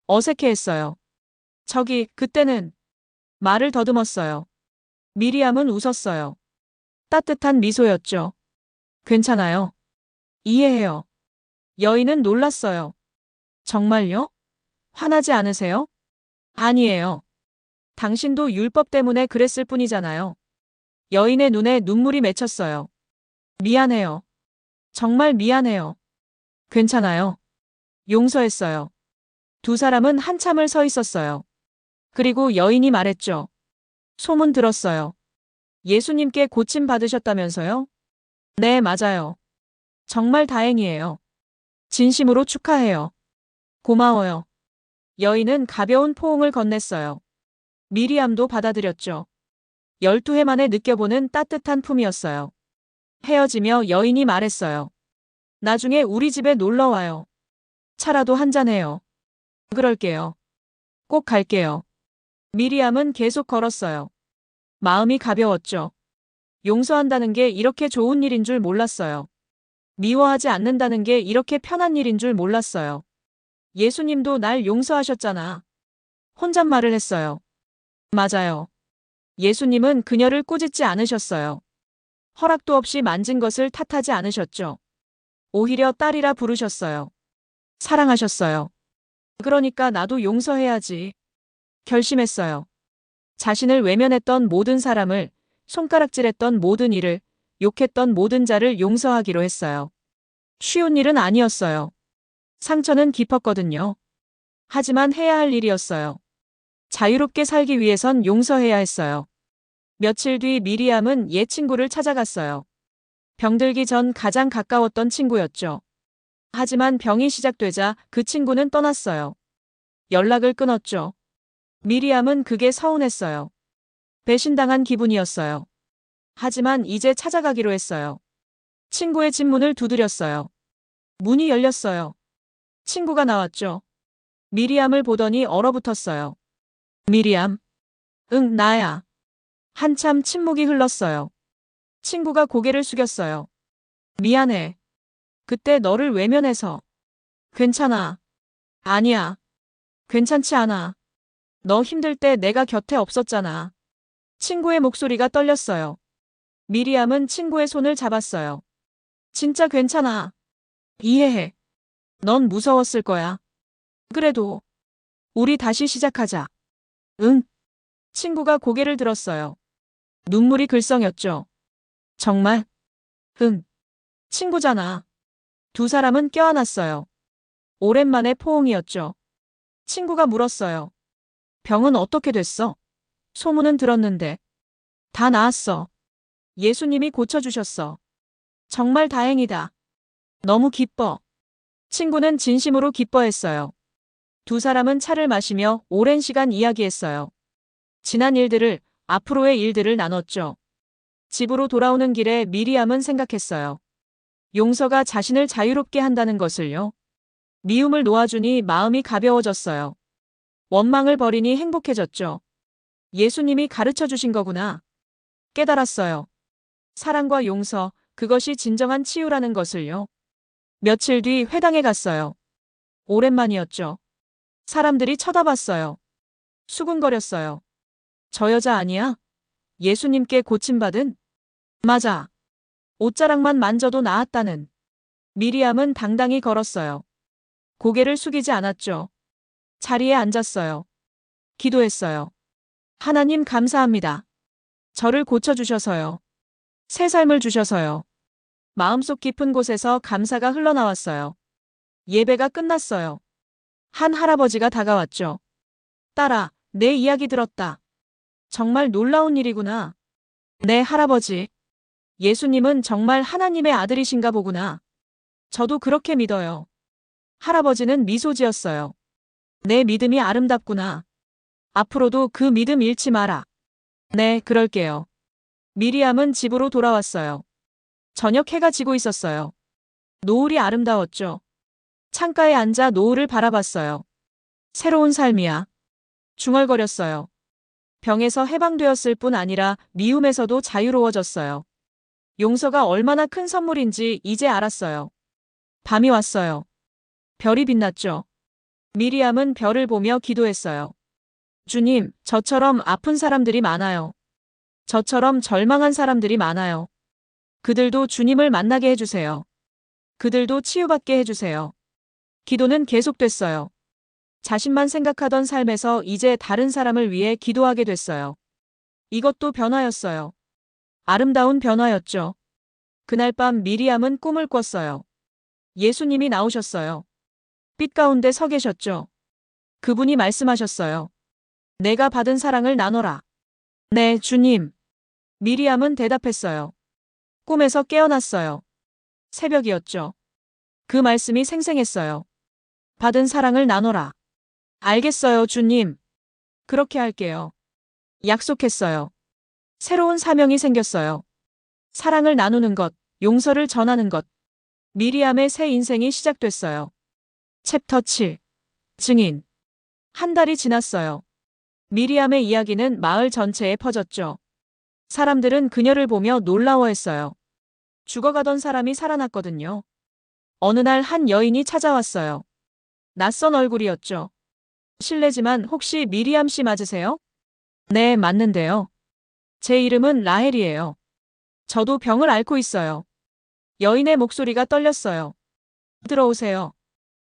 어색해했어요. 그때는 말을 더듬었어요. 미리암은 웃었어요. 따뜻한 미소였죠. 괜찮아요. 이해해요. 여인은 놀랐어요. 정말요? 화나지 않으세요? 아니에요. 당신도 율법 때문에 그랬을 뿐이잖아요. 여인의 눈에 눈물이 맺혔어요. 미안해요. 정말 미안해요. 괜찮아요. 용서했어요. 두 사람은 한참을 서 있었어요. 그리고 여인이 말했죠. 소문 들었어요. 예수님께 고침 받으셨다면서요? 네, 맞아요. 정말 다행이에요. 진심으로 축하해요. 고마워요. 여인은 가벼운 포옹을 건넸어요. 미리암도 받아들였죠. 12해 만에 느껴보는 따뜻한 품이었어요. 헤어지며 여인이 말했어요. 나중에 우리 집에 놀러 와요. 차라도 한잔해요. 그럴게요. 꼭 갈게요. 미리암은 계속 걸었어요. 마음이 가벼웠죠. 용서한다는 게 이렇게 좋은 일인 줄 몰랐어요. 미워하지 않는다는 게 이렇게 편한 일인 줄 몰랐어요. 예수님도 날 용서하셨잖아. 혼잣말을 했어요. 맞아요. 예수님은 그녀를 꾸짖지 않으셨어요. 허락도 없이 만진 것을 탓하지 않으셨죠. 오히려 딸이라 부르셨어요. 사랑하셨어요. 그러니까 나도 용서해야지. 결심했어요. 자신을 외면했던 모든 사람을, 손가락질했던 모든 일을, 욕했던 모든 자를 용서하기로 했어요. 쉬운 일은 아니었어요. 상처는 깊었거든요. 하지만 해야 할 일이었어요. 자유롭게 살기 위해선 용서해야 했어요. 며칠 뒤 미리암은 옛 친구를 찾아갔어요. 병들기 전 가장 가까웠던 친구였죠. 하지만 병이 시작되자 그 친구는 떠났어요. 연락을 끊었죠. 미리암은 그게 서운했어요. 배신당한 기분이었어요. 하지만 이제 찾아가기로 했어요. 친구의 집 문을 두드렸어요. 문이 열렸어요. 친구가 나왔죠. 미리암을 보더니 얼어붙었어요. 미리암. 응, 나야. 한참 침묵이 흘렀어요. 친구가 고개를 숙였어요. 미안해. 그때 너를 외면해서. 괜찮아. 아니야. 괜찮지 않아. 너 힘들 때 내가 곁에 없었잖아. 친구의 목소리가 떨렸어요. 미리암은 친구의 손을 잡았어요. 진짜 괜찮아. 이해해. 넌 무서웠을 거야. 그래도 우리 다시 시작하자. 응. 친구가 고개를 들었어요. 눈물이 글썽였죠. 정말? 응. 친구잖아. 두 사람은 껴안았어요. 오랜만에 포옹이었죠. 친구가 물었어요. 병은 어떻게 됐어? 소문은 들었는데. 다 나았어. 예수님이 고쳐주셨어. 정말 다행이다. 너무 기뻐. 친구는 진심으로 기뻐했어요. 두 사람은 차를 마시며 오랜 시간 이야기했어요. 지난 일들을, 앞으로의 일들을 나눴죠. 집으로 돌아오는 길에 미리암은 생각했어요. 용서가 자신을 자유롭게 한다는 것을요. 미움을 놓아주니 마음이 가벼워졌어요. 원망을 버리니 행복해졌죠. 예수님이 가르쳐 주신 거구나. 깨달았어요. 사랑과 용서, 그것이 진정한 치유라는 것을요. 며칠 뒤 회당에 갔어요. 오랜만이었죠. 사람들이 쳐다봤어요. 수군거렸어요. 저 여자 아니야? 예수님께 고침받은? 맞아. 옷자락만 만져도 나았다는. 미리암은 당당히 걸었어요. 고개를 숙이지 않았죠. 자리에 앉았어요. 기도했어요. 하나님 감사합니다. 저를 고쳐주셔서요. 새 삶을 주셔서요. 마음속 깊은 곳에서 감사가 흘러나왔어요. 예배가 끝났어요. 한 할아버지가 다가왔죠. 딸아, 내 이야기 들었다. 정말 놀라운 일이구나. 네, 할아버지. 예수님은 정말 하나님의 아들이신가 보구나. 저도 그렇게 믿어요. 할아버지는 미소 지었어요. 내 믿음이 아름답구나. 앞으로도 그 믿음 잃지 마라. 네, 그럴게요. 미리암은 집으로 돌아왔어요. 저녁 해가 지고 있었어요. 노을이 아름다웠죠. 창가에 앉아 노을을 바라봤어요. 새로운 삶이야. 중얼거렸어요. 병에서 해방되었을 뿐 아니라 미움에서도 자유로워졌어요. 용서가 얼마나 큰 선물인지 이제 알았어요. 밤이 왔어요. 별이 빛났죠. 미리암은 별을 보며 기도했어요. 주님, 저처럼 아픈 사람들이 많아요. 저처럼 절망한 사람들이 많아요. 그들도 주님을 만나게 해주세요. 그들도 치유받게 해주세요. 기도는 계속됐어요. 자신만 생각하던 삶에서 이제 다른 사람을 위해 기도하게 됐어요. 이것도 변화였어요. 아름다운 변화였죠. 그날 밤 미리암은 꿈을 꿨어요. 예수님이 나오셨어요. 빛 가운데 서 계셨죠. 그분이 말씀하셨어요. 내가 받은 사랑을 나눠라. 네, 주님. 미리암은 대답했어요. 꿈에서 깨어났어요. 새벽이었죠. 그 말씀이 생생했어요. 받은 사랑을 나눠라. 알겠어요, 주님. 그렇게 할게요. 약속했어요. 새로운 사명이 생겼어요. 사랑을 나누는 것, 용서를 전하는 것. 미리암의 새 인생이 시작됐어요. 챕터 7. 증인. 한 달이 지났어요. 미리암의 이야기는 마을 전체에 퍼졌죠. 사람들은 그녀를 보며 놀라워했어요. 죽어가던 사람이 살아났거든요. 어느 날 한 여인이 찾아왔어요. 낯선 얼굴이었죠. 실례지만 혹시 미리암 씨 맞으세요? 네, 맞는데요. 제 이름은 라헬이에요. 저도 병을 앓고 있어요. 여인의 목소리가 떨렸어요. 들어오세요.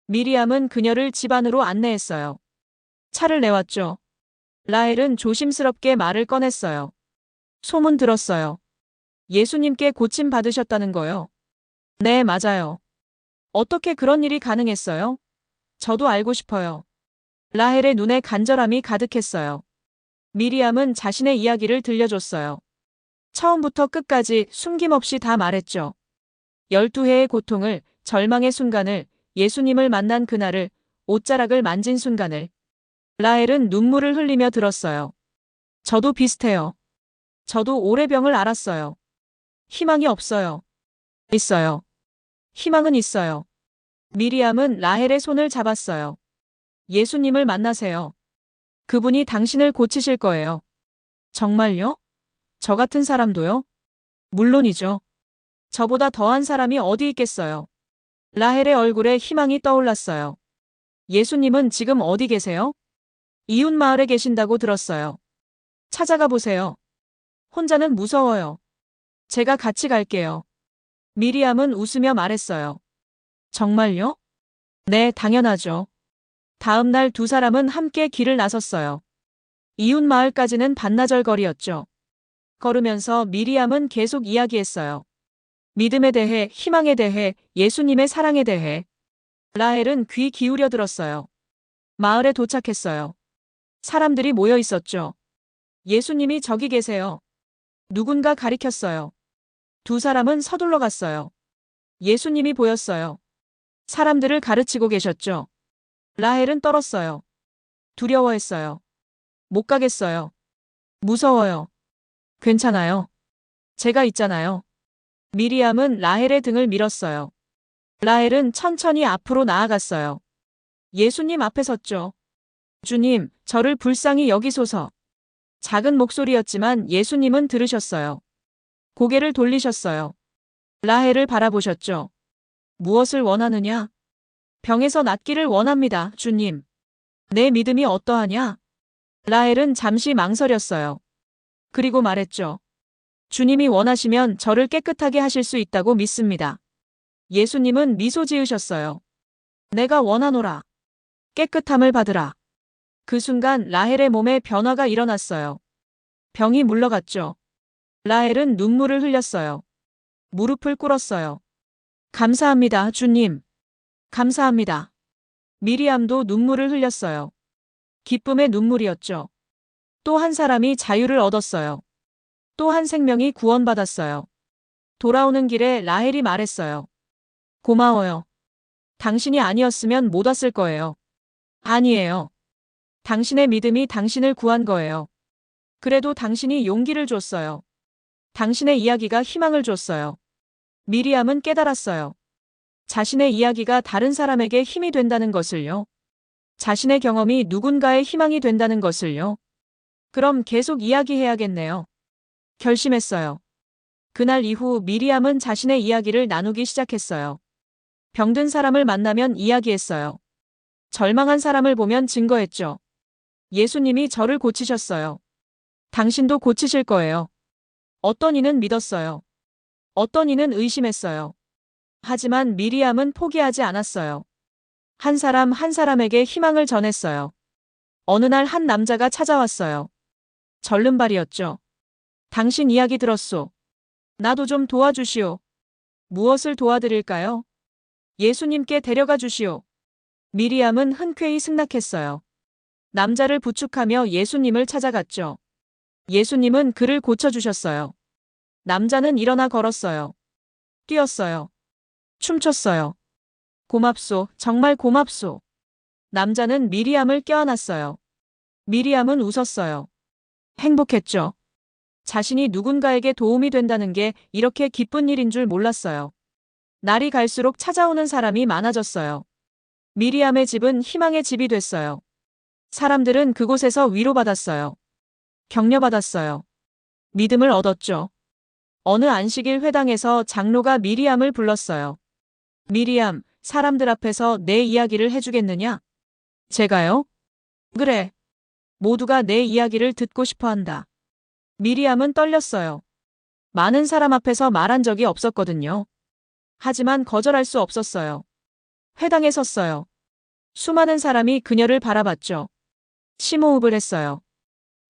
미리암은 그녀를 집 안으로 안내했어요. 차를 내왔죠. 라헬은 조심스럽게 말을 꺼냈어요. 소문 들었어요. 예수님께 고침 받으셨다는 거요. 네, 맞아요. 어떻게 그런 일이 가능했어요? 저도 알고 싶어요. 라헬의 눈에 간절함이 가득했어요. 미리암은 자신의 이야기를 들려줬어요. 처음부터 끝까지 숨김없이 다 말했죠. 12해의 고통을, 절망의 순간을, 예수님을 만난 그날을, 옷자락을 만진 순간을. 라헬은 눈물을 흘리며 들었어요. 저도 비슷해요. 저도 오래 병을 앓았어요. 희망이 없어요. 있어요. 희망은 있어요. 미리암은 라헬의 손을 잡았어요. 예수님을 만나세요. 그분이 당신을 고치실 거예요. 정말요? 저 같은 사람도요? 물론이죠. 저보다 더한 사람이 어디 있겠어요. 라헬의 얼굴에 희망이 떠올랐어요. 예수님은 지금 어디 계세요? 이웃 마을에 계신다고 들었어요. 찾아가 보세요. 혼자는 무서워요. 제가 같이 갈게요. 미리암은 웃으며 말했어요. 정말요? 네, 당연하죠. 다음 날 두 사람은 함께 길을 나섰어요. 이웃 마을까지는 반나절 거리였죠. 걸으면서 미리암은 계속 이야기했어요. 믿음에 대해, 희망에 대해, 예수님의 사랑에 대해. 라헬은 귀 기울여 들었어요. 마을에 도착했어요. 사람들이 모여 있었죠. 예수님이 저기 계세요. 누군가 가리켰어요. 두 사람은 서둘러 갔어요. 예수님이 보였어요. 사람들을 가르치고 계셨죠. 라헬은 떨었어요. 두려워했어요. 못 가겠어요. 무서워요. 괜찮아요. 제가 있잖아요. 미리암은 라헬의 등을 밀었어요. 라헬은 천천히 앞으로 나아갔어요. 예수님 앞에 섰죠. 주님, 저를 불쌍히 여기소서. 작은 목소리였지만 예수님은 들으셨어요. 고개를 돌리셨어요. 라헬을 바라보셨죠. 무엇을 원하느냐? 병에서 낫기를 원합니다, 주님. 내 믿음이 어떠하냐? 라헬은 잠시 망설였어요. 그리고 말했죠. 주님이 원하시면 저를 깨끗하게 하실 수 있다고 믿습니다. 예수님은 미소 지으셨어요. 내가 원하노라. 깨끗함을 받으라. 그 순간 라헬의 몸에 변화가 일어났어요. 병이 물러갔죠. 라헬은 눈물을 흘렸어요. 무릎을 꿇었어요. 감사합니다, 주님. 감사합니다. 미리암도 눈물을 흘렸어요. 기쁨의 눈물이었죠. 또 한 사람이 자유를 얻었어요. 또 한 생명이 구원받았어요. 돌아오는 길에 라헬이 말했어요. 고마워요. 당신이 아니었으면 못 왔을 거예요. 아니에요. 당신의 믿음이 당신을 구한 거예요. 그래도 당신이 용기를 줬어요. 당신의 이야기가 희망을 줬어요. 미리암은 깨달았어요. 자신의 이야기가 다른 사람에게 힘이 된다는 것을요. 자신의 경험이 누군가의 희망이 된다는 것을요. 그럼 계속 이야기해야겠네요. 결심했어요. 그날 이후 미리암은 자신의 이야기를 나누기 시작했어요. 병든 사람을 만나면 이야기했어요. 절망한 사람을 보면 증거했죠. 예수님이 저를 고치셨어요. 당신도 고치실 거예요. 어떤 이는 믿었어요. 어떤 이는 의심했어요. 하지만 미리암은 포기하지 않았어요. 한 사람 한 사람에게 희망을 전했어요. 어느 날 한 남자가 찾아왔어요. 절름발이었죠. 당신 이야기 들었소. 나도 좀 도와주시오. 무엇을 도와드릴까요? 예수님께 데려가 주시오. 미리암은 흔쾌히 승낙했어요. 남자를 부축하며 예수님을 찾아갔죠. 예수님은 그를 고쳐주셨어요. 남자는 일어나 걸었어요. 뛰었어요. 춤췄어요. 고맙소, 정말 고맙소. 남자는 미리암을 껴안았어요. 미리암은 웃었어요. 행복했죠. 자신이 누군가에게 도움이 된다는 게 이렇게 기쁜 일인 줄 몰랐어요. 날이 갈수록 찾아오는 사람이 많아졌어요. 미리암의 집은 희망의 집이 됐어요. 사람들은 그곳에서 위로받았어요. 격려받았어요. 믿음을 얻었죠. 어느 안식일 회당에서 장로가 미리암을 불렀어요. 미리암, 사람들 앞에서 내 이야기를 해주겠느냐? 제가요? 그래. 모두가 내 이야기를 듣고 싶어 한다. 미리암은 떨렸어요. 많은 사람 앞에서 말한 적이 없었거든요. 하지만 거절할 수 없었어요. 회당에 섰어요. 수많은 사람이 그녀를 바라봤죠. 심호흡을 했어요.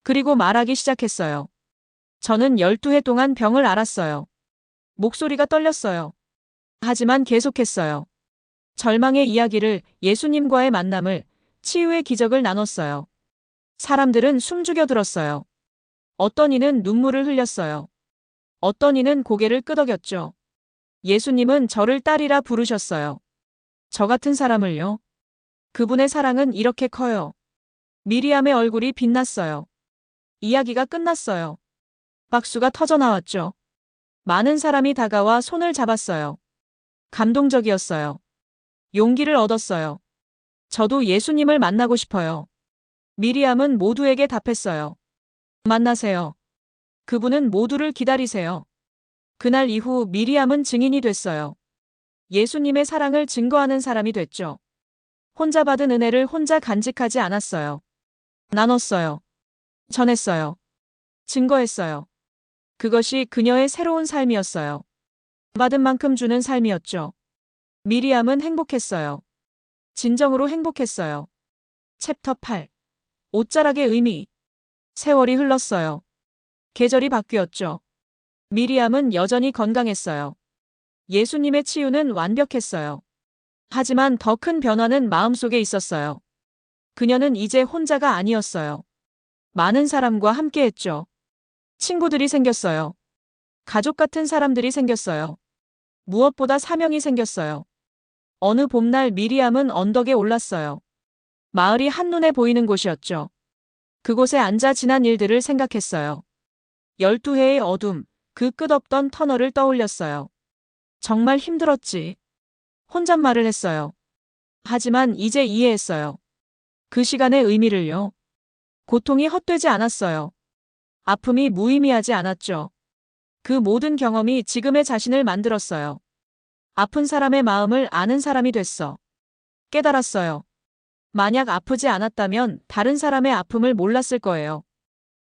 그리고 말하기 시작했어요. 저는 12해 동안 병을 앓았어요. 목소리가 떨렸어요. 하지만 계속했어요. 절망의 이야기를, 예수님과의 만남을, 치유의 기적을 나눴어요. 사람들은 숨죽여 들었어요. 어떤 이는 눈물을 흘렸어요. 어떤 이는 고개를 끄덕였죠. 예수님은 저를 딸이라 부르셨어요. 저 같은 사람을요. 그분의 사랑은 이렇게 커요. 미리암의 얼굴이 빛났어요. 이야기가 끝났어요. 박수가 터져 나왔죠. 많은 사람이 다가와 손을 잡았어요. 감동적이었어요. 용기를 얻었어요. 저도 예수님을 만나고 싶어요. 미리암은 모두에게 답했어요. 만나세요. 그분은 모두를 기다리세요. 그날 이후 미리암은 증인이 됐어요. 예수님의 사랑을 증거하는 사람이 됐죠. 혼자 받은 은혜를 혼자 간직하지 않았어요. 나눴어요. 전했어요. 증거했어요. 그것이 그녀의 새로운 삶이었어요. 받은 만큼 주는 삶이었죠. 미리암은 행복했어요. 진정으로 행복했어요. 챕터 8. 옷자락의 의미. 세월이 흘렀어요. 계절이 바뀌었죠. 미리암은 여전히 건강했어요. 예수님의 치유는 완벽했어요. 하지만 더 큰 변화는 마음속에 있었어요. 그녀는 이제 혼자가 아니었어요. 많은 사람과 함께했죠. 친구들이 생겼어요. 가족 같은 사람들이 생겼어요. 무엇보다 사명이 생겼어요. 어느 봄날 미리암은 언덕에 올랐어요. 마을이 한눈에 보이는 곳이었죠. 그곳에 앉아 지난 일들을 생각했어요. 12해의 어둠, 그 끝없던 터널을 떠올렸어요. 정말 힘들었지. 혼잣말을 했어요. 하지만 이제 이해했어요. 그 시간의 의미를요. 고통이 헛되지 않았어요. 아픔이 무의미하지 않았죠. 그 모든 경험이 지금의 자신을 만들었어요. 아픈 사람의 마음을 아는 사람이 됐어. 깨달았어요. 만약 아프지 않았다면 다른 사람의 아픔을 몰랐을 거예요.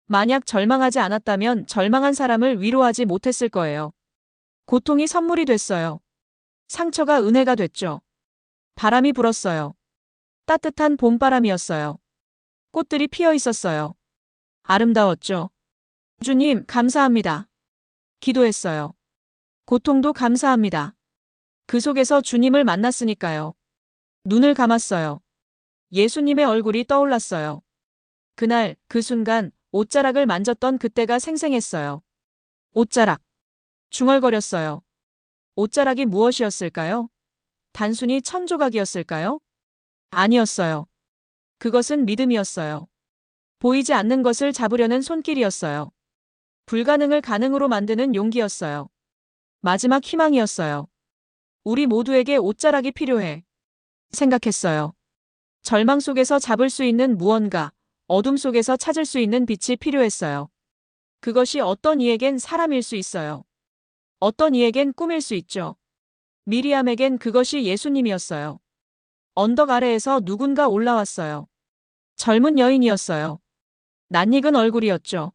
만약 절망하지 않았다면 절망한 사람을 위로하지 못했을 거예요. 고통이 선물이 됐어요. 상처가 은혜가 됐죠. 바람이 불었어요. 따뜻한 봄바람이었어요. 꽃들이 피어 있었어요. 아름다웠죠. 주님, 감사합니다. 기도했어요. 고통도 감사합니다. 그 속에서 주님을 만났으니까요. 눈을 감았어요. 예수님의 얼굴이 떠올랐어요. 그날, 그 순간, 옷자락을 만졌던 그때가 생생했어요. 옷자락. 중얼거렸어요. 옷자락이 무엇이었을까요? 단순히 천조각이었을까요? 아니었어요. 그것은 믿음이었어요. 보이지 않는 것을 잡으려는 손길이었어요. 불가능을 가능으로 만드는 용기였어요. 마지막 희망이었어요. 우리 모두에게 옷자락이 필요해. 생각했어요. 절망 속에서 잡을 수 있는 무언가, 어둠 속에서 찾을 수 있는 빛이 필요했어요. 그것이 어떤 이에겐 사람일 수 있어요. 어떤 이에겐 꿈일 수 있죠. 미리암에겐 그것이 예수님이었어요. 언덕 아래에서 누군가 올라왔어요. 젊은 여인이었어요. 낯익은 얼굴이었죠.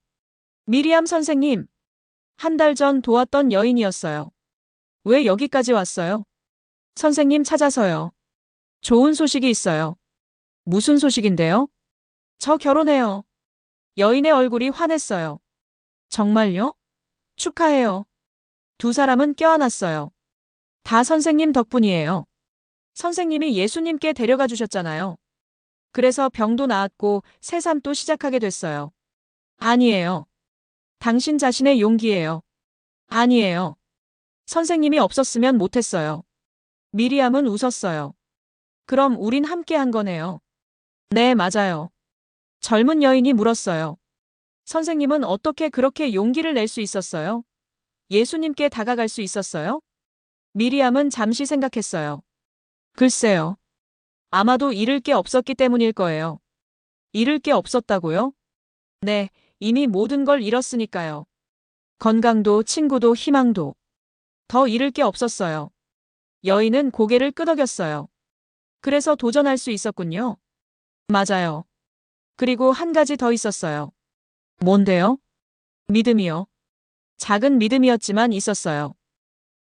미리암 선생님. 한 달 전 도왔던 여인이었어요. 왜 여기까지 왔어요? 선생님 찾아서요. 좋은 소식이 있어요. 무슨 소식인데요? 저 결혼해요. 여인의 얼굴이 환했어요. 정말요? 축하해요. 두 사람은 껴안았어요. 다 선생님 덕분이에요. 선생님이 예수님께 데려가 주셨잖아요. 그래서 병도 나았고 새 삶도 시작하게 됐어요. 아니에요. 당신 자신의 용기예요. 아니에요. 선생님이 없었으면 못했어요. 미리암은 웃었어요. 그럼 우린 함께 한 거네요. 네, 맞아요. 젊은 여인이 물었어요. 선생님은 어떻게 그렇게 용기를 낼 수 있었어요? 예수님께 다가갈 수 있었어요? 미리암은 잠시 생각했어요. 글쎄요. 아마도 잃을 게 없었기 때문일 거예요. 잃을 게 없었다고요? 네, 이미 모든 걸 잃었으니까요. 건강도 친구도 희망도. 더 잃을 게 없었어요. 여인은 고개를 끄덕였어요. 그래서 도전할 수 있었군요. 맞아요. 그리고 한 가지 더 있었어요. 뭔데요? 믿음이요. 작은 믿음이었지만 있었어요.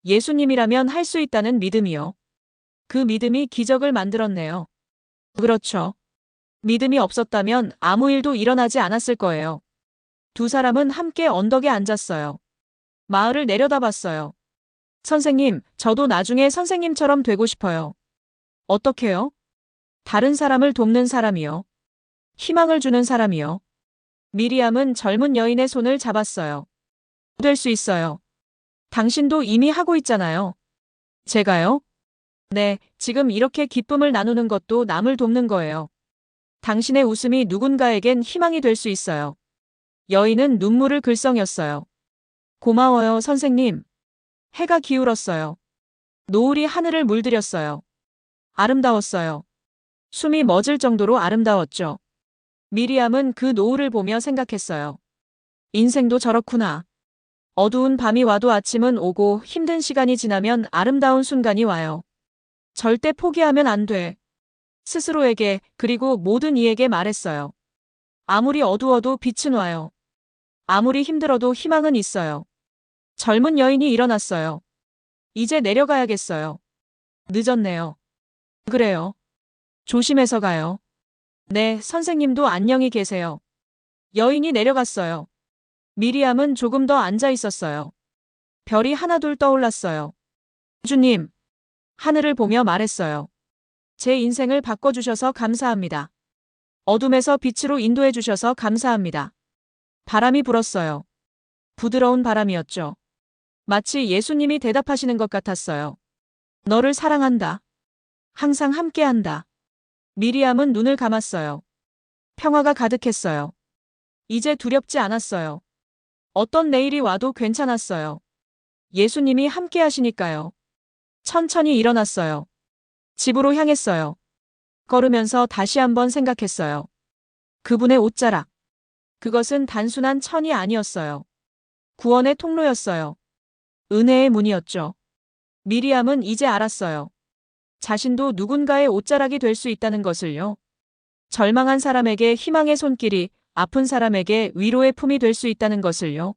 예수님이라면 할 수 있다는 믿음이요. 그 믿음이 기적을 만들었네요. 그렇죠. 믿음이 없었다면 아무 일도 일어나지 않았을 거예요. 두 사람은 함께 언덕에 앉았어요. 마을을 내려다봤어요. 선생님, 저도 나중에 선생님처럼 되고 싶어요. 어떻게요? 다른 사람을 돕는 사람이요. 희망을 주는 사람이요. 미리암은 젊은 여인의 손을 잡았어요. 될 수 있어요. 당신도 이미 하고 있잖아요. 제가요? 네, 지금 이렇게 기쁨을 나누는 것도 남을 돕는 거예요. 당신의 웃음이 누군가에겐 희망이 될 수 있어요. 여인은 눈물을 글썽였어요. 고마워요, 선생님. 해가 기울었어요. 노을이 하늘을 물들였어요. 아름다웠어요. 숨이 멎을 정도로 아름다웠죠. 미리암은 그 노을을 보며 생각했어요. 인생도 저렇구나. 어두운 밤이 와도 아침은 오고 힘든 시간이 지나면 아름다운 순간이 와요. 절대 포기하면 안 돼. 스스로에게 그리고 모든 이에게 말했어요. 아무리 어두워도 빛은 와요. 아무리 힘들어도 희망은 있어요. 젊은 여인이 일어났어요. 이제 내려가야겠어요. 늦었네요. 그래요. 조심해서 가요. 네, 선생님도 안녕히 계세요. 여인이 내려갔어요. 미리암은 조금 더 앉아 있었어요. 별이 하나둘 떠올랐어요. 주님, 하늘을 보며 말했어요. 제 인생을 바꿔주셔서 감사합니다. 어둠에서 빛으로 인도해 주셔서 감사합니다. 바람이 불었어요. 부드러운 바람이었죠. 마치 예수님이 대답하시는 것 같았어요. 너를 사랑한다. 항상 함께한다. 미리암은 눈을 감았어요. 평화가 가득했어요. 이제 두렵지 않았어요. 어떤 내일이 와도 괜찮았어요. 예수님이 함께 하시니까요. 천천히 일어났어요. 집으로 향했어요. 걸으면서 다시 한번 생각했어요. 그분의 옷자락. 그것은 단순한 천이 아니었어요. 구원의 통로였어요. 은혜의 문이었죠. 미리암은 이제 알았어요. 자신도 누군가의 옷자락이 될 수 있다는 것을요. 절망한 사람에게 희망의 손길이, 아픈 사람에게 위로의 품이 될 수 있다는 것을요.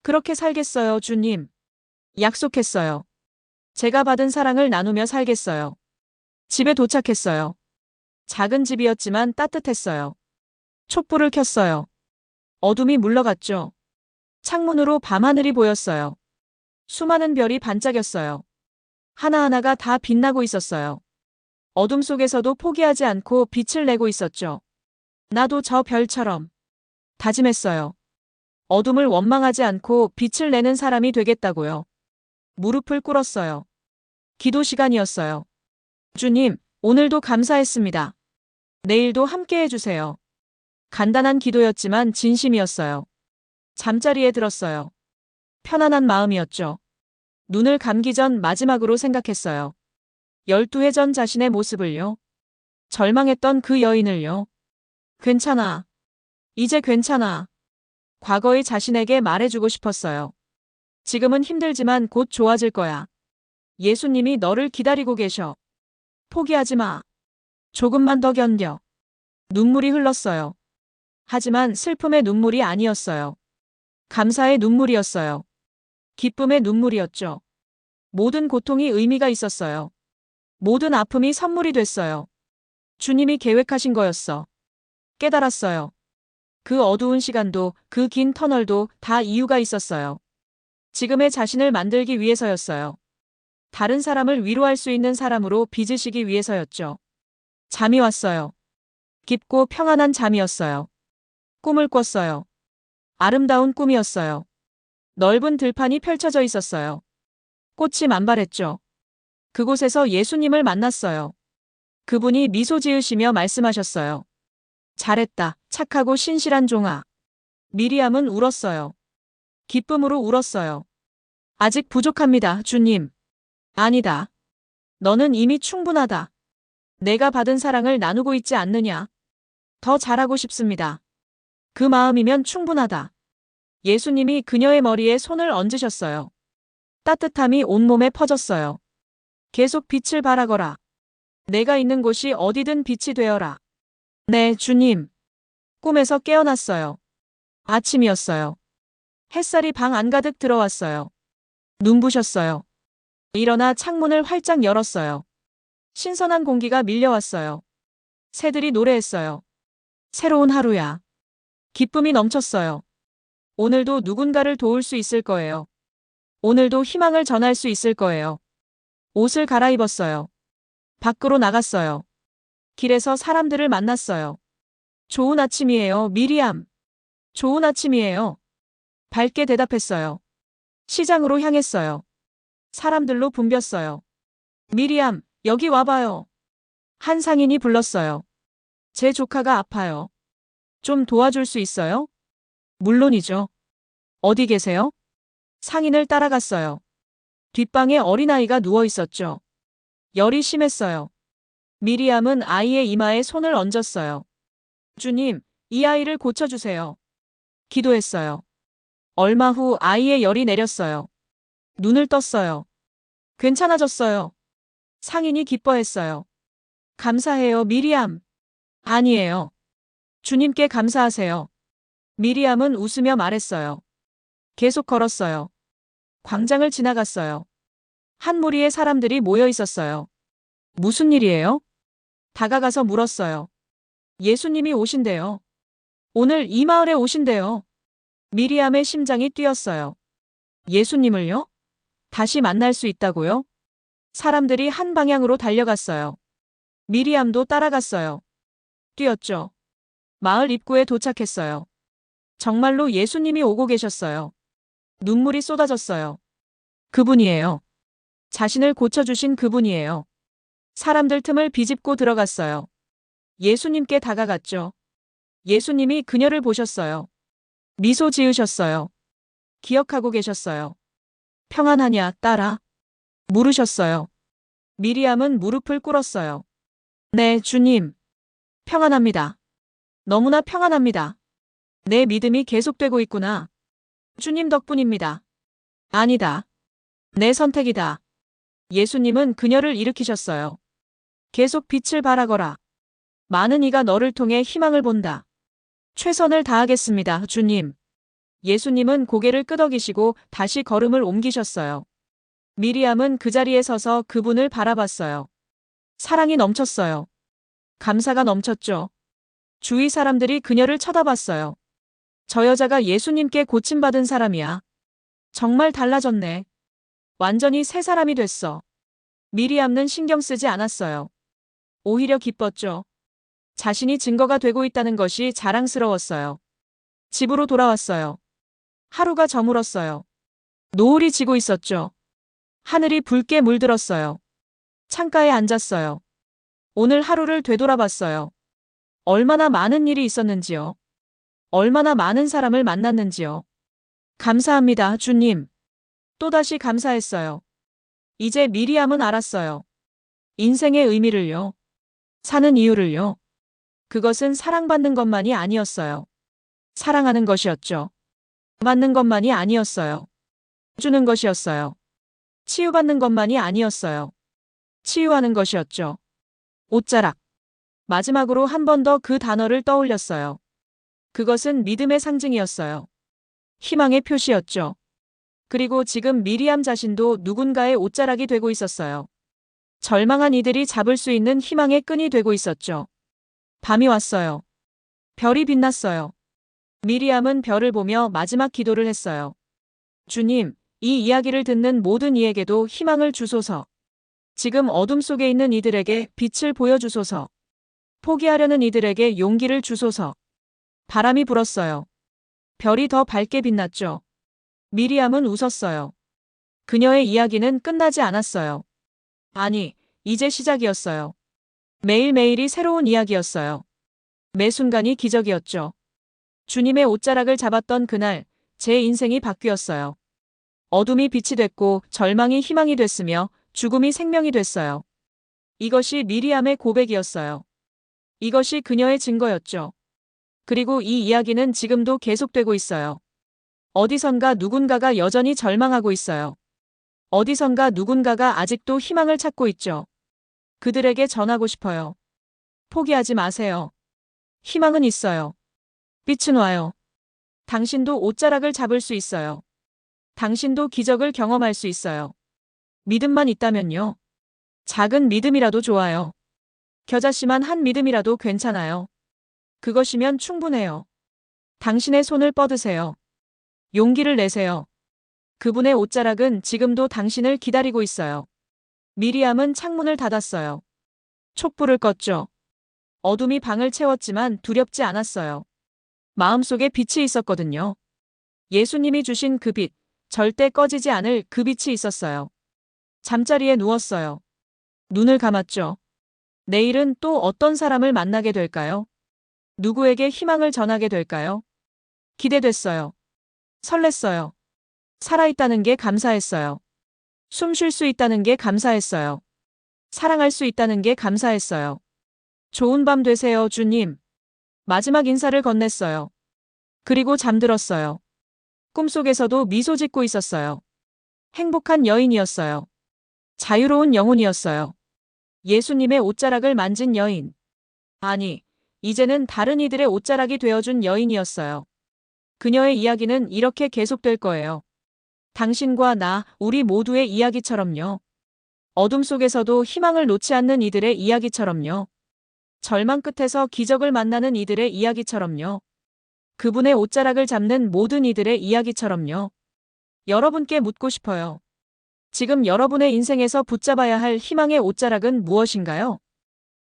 그렇게 살겠어요, 주님. 약속했어요. 제가 받은 사랑을 나누며 살겠어요. 집에 도착했어요. 작은 집이었지만 따뜻했어요. 촛불을 켰어요. 어둠이 물러갔죠. 창문으로 밤하늘이 보였어요. 수많은 별이 반짝였어요. 하나하나가 다 빛나고 있었어요. 어둠 속에서도 포기하지 않고 빛을 내고 있었죠. 나도 저 별처럼 다짐했어요. 어둠을 원망하지 않고 빛을 내는 사람이 되겠다고요. 무릎을 꿇었어요. 기도 시간이었어요. 주님, 오늘도 감사했습니다. 내일도 함께 해주세요. 간단한 기도였지만 진심이었어요. 잠자리에 들었어요. 편안한 마음이었죠. 눈을 감기 전 마지막으로 생각했어요. 12해 전 자신의 모습을요. 절망했던 그 여인을요. 괜찮아. 이제 괜찮아. 과거의 자신에게 말해주고 싶었어요. 지금은 힘들지만 곧 좋아질 거야. 예수님이 너를 기다리고 계셔. 포기하지 마. 조금만 더 견뎌. 눈물이 흘렀어요. 하지만 슬픔의 눈물이 아니었어요. 감사의 눈물이었어요. 기쁨의 눈물이었죠. 모든 고통이 의미가 있었어요. 모든 아픔이 선물이 됐어요. 주님이 계획하신 거였어. 깨달았어요. 그 어두운 시간도, 그 긴 터널도 다 이유가 있었어요. 지금의 자신을 만들기 위해서였어요. 다른 사람을 위로할 수 있는 사람으로 빚으시기 위해서였죠. 잠이 왔어요. 깊고 평안한 잠이었어요. 꿈을 꿨어요. 아름다운 꿈이었어요. 넓은 들판이 펼쳐져 있었어요. 꽃이 만발했죠. 그곳에서 예수님을 만났어요. 그분이 미소 지으시며 말씀하셨어요. 잘했다, 착하고 신실한 종아. 미리암은 울었어요. 기쁨으로 울었어요. 아직 부족합니다, 주님. 아니다. 너는 이미 충분하다. 내가 받은 사랑을 나누고 있지 않느냐? 더 잘하고 싶습니다. 그 마음이면 충분하다. 예수님이 그녀의 머리에 손을 얹으셨어요. 따뜻함이 온몸에 퍼졌어요. 계속 빛을 발하거라. 내가 있는 곳이 어디든 빛이 되어라. 네, 주님. 꿈에서 깨어났어요. 아침이었어요. 햇살이 방 안가득 들어왔어요. 눈부셨어요. 일어나 창문을 활짝 열었어요. 신선한 공기가 밀려왔어요. 새들이 노래했어요. 새로운 하루야. 기쁨이 넘쳤어요. 오늘도 누군가를 도울 수 있을 거예요. 오늘도 희망을 전할 수 있을 거예요. 옷을 갈아입었어요. 밖으로 나갔어요. 길에서 사람들을 만났어요. 좋은 아침이에요, 미리암. 좋은 아침이에요. 밝게 대답했어요. 시장으로 향했어요. 사람들로 붐볐어요. 미리암, 여기 와봐요. 한 상인이 불렀어요. 제 조카가 아파요. 좀 도와줄 수 있어요? 물론이죠. 어디 계세요? 상인을 따라갔어요. 뒷방에 어린아이가 누워 있었죠. 열이 심했어요. 미리암은 아이의 이마에 손을 얹었어요. 주님, 이 아이를 고쳐주세요. 기도했어요. 얼마 후 아이의 열이 내렸어요. 눈을 떴어요. 괜찮아졌어요. 상인이 기뻐했어요. 감사해요, 미리암. 아니에요. 주님께 감사하세요. 미리암은 웃으며 말했어요. 계속 걸었어요. 광장을 지나갔어요. 한 무리의 사람들이 모여 있었어요. 무슨 일이에요? 다가가서 물었어요. 예수님이 오신대요. 오늘 이 마을에 오신대요. 미리암의 심장이 뛰었어요. 예수님을요? 다시 만날 수 있다고요? 사람들이 한 방향으로 달려갔어요. 미리암도 따라갔어요. 뛰었죠. 마을 입구에 도착했어요. 정말로 예수님이 오고 계셨어요. 눈물이 쏟아졌어요. 그분이에요. 자신을 고쳐주신 그분이에요. 사람들 틈을 비집고 들어갔어요. 예수님께 다가갔죠. 예수님이 그녀를 보셨어요. 미소 지으셨어요. 기억하고 계셨어요. 평안하냐, 딸아? 물으셨어요. 미리암은 무릎을 꿇었어요. 네, 주님. 평안합니다. 너무나 평안합니다. 내 믿음이 계속되고 있구나. 주님 덕분입니다. 아니다. 내 선택이다. 예수님은 그녀를 일으키셨어요. 계속 빛을 발하거라. 많은 이가 너를 통해 희망을 본다. 최선을 다하겠습니다, 주님. 예수님은 고개를 끄덕이시고 다시 걸음을 옮기셨어요. 미리암은 그 자리에 서서 그분을 바라봤어요. 사랑이 넘쳤어요. 감사가 넘쳤죠. 주위 사람들이 그녀를 쳐다봤어요. 저 여자가 예수님께 고침받은 사람이야. 정말 달라졌네. 완전히 새 사람이 됐어. 미리암는 신경 쓰지 않았어요. 오히려 기뻤죠. 자신이 증거가 되고 있다는 것이 자랑스러웠어요. 집으로 돌아왔어요. 하루가 저물었어요. 노을이 지고 있었죠. 하늘이 붉게 물들었어요. 창가에 앉았어요. 오늘 하루를 되돌아봤어요. 얼마나 많은 일이 있었는지요. 얼마나 많은 사람을 만났는지요. 감사합니다, 주님. 또다시 감사했어요. 이제 미리암은 알았어요. 인생의 의미를요. 사는 이유를요. 그것은 사랑받는 것만이 아니었어요. 사랑하는 것이었죠. 받는 것만이 아니었어요. 주는 것이었어요. 치유받는 것만이 아니었어요. 치유하는 것이었죠. 옷자락. 마지막으로 한 번 더 그 단어를 떠올렸어요. 그것은 믿음의 상징이었어요. 희망의 표시였죠. 그리고 지금 미리암 자신도 누군가의 옷자락이 되고 있었어요. 절망한 이들이 잡을 수 있는 희망의 끈이 되고 있었죠. 밤이 왔어요. 별이 빛났어요. 미리암은 별을 보며 마지막 기도를 했어요. 주님, 이 이야기를 듣는 모든 이에게도 희망을 주소서. 지금 어둠 속에 있는 이들에게 빛을 보여주소서. 포기하려는 이들에게 용기를 주소서. 바람이 불었어요. 별이 더 밝게 빛났죠. 미리암은 웃었어요. 그녀의 이야기는 끝나지 않았어요. 아니, 이제 시작이었어요. 매일매일이 새로운 이야기였어요. 매 순간이 기적이었죠. 주님의 옷자락을 잡았던 그날, 제 인생이 바뀌었어요. 어둠이 빛이 됐고 절망이 희망이 됐으며 죽음이 생명이 됐어요. 이것이 미리암의 고백이었어요. 이것이 그녀의 증거였죠. 그리고 이 이야기는 지금도 계속되고 있어요. 어디선가 누군가가 여전히 절망하고 있어요. 어디선가 누군가가 아직도 희망을 찾고 있죠. 그들에게 전하고 싶어요. 포기하지 마세요. 희망은 있어요. 빛은 와요. 당신도 옷자락을 잡을 수 있어요. 당신도 기적을 경험할 수 있어요. 믿음만 있다면요. 작은 믿음이라도 좋아요. 겨자씨만 한 믿음이라도 괜찮아요. 그것이면 충분해요. 당신의 손을 뻗으세요. 용기를 내세요. 그분의 옷자락은 지금도 당신을 기다리고 있어요. 미리암은 창문을 닫았어요. 촛불을 껐죠. 어둠이 방을 채웠지만 두렵지 않았어요. 마음속에 빛이 있었거든요. 예수님이 주신 그 빛, 절대 꺼지지 않을 그 빛이 있었어요. 잠자리에 누웠어요. 눈을 감았죠. 내일은 또 어떤 사람을 만나게 될까요? 누구에게 희망을 전하게 될까요? 기대됐어요. 설렜어요. 살아있다는 게 감사했어요. 숨 쉴 수 있다는 게 감사했어요. 사랑할 수 있다는 게 감사했어요. 좋은 밤 되세요, 주님. 마지막 인사를 건넸어요. 그리고 잠들었어요. 꿈속에서도 미소 짓고 있었어요. 행복한 여인이었어요. 자유로운 영혼이었어요. 예수님의 옷자락을 만진 여인. 아니, 이제는 다른 이들의 옷자락이 되어준 여인이었어요. 그녀의 이야기는 이렇게 계속될 거예요. 당신과 나, 우리 모두의 이야기처럼요. 어둠 속에서도 희망을 놓지 않는 이들의 이야기처럼요. 절망 끝에서 기적을 만나는 이들의 이야기처럼요. 그분의 옷자락을 잡는 모든 이들의 이야기처럼요. 여러분께 묻고 싶어요. 지금 여러분의 인생에서 붙잡아야 할 희망의 옷자락은 무엇인가요?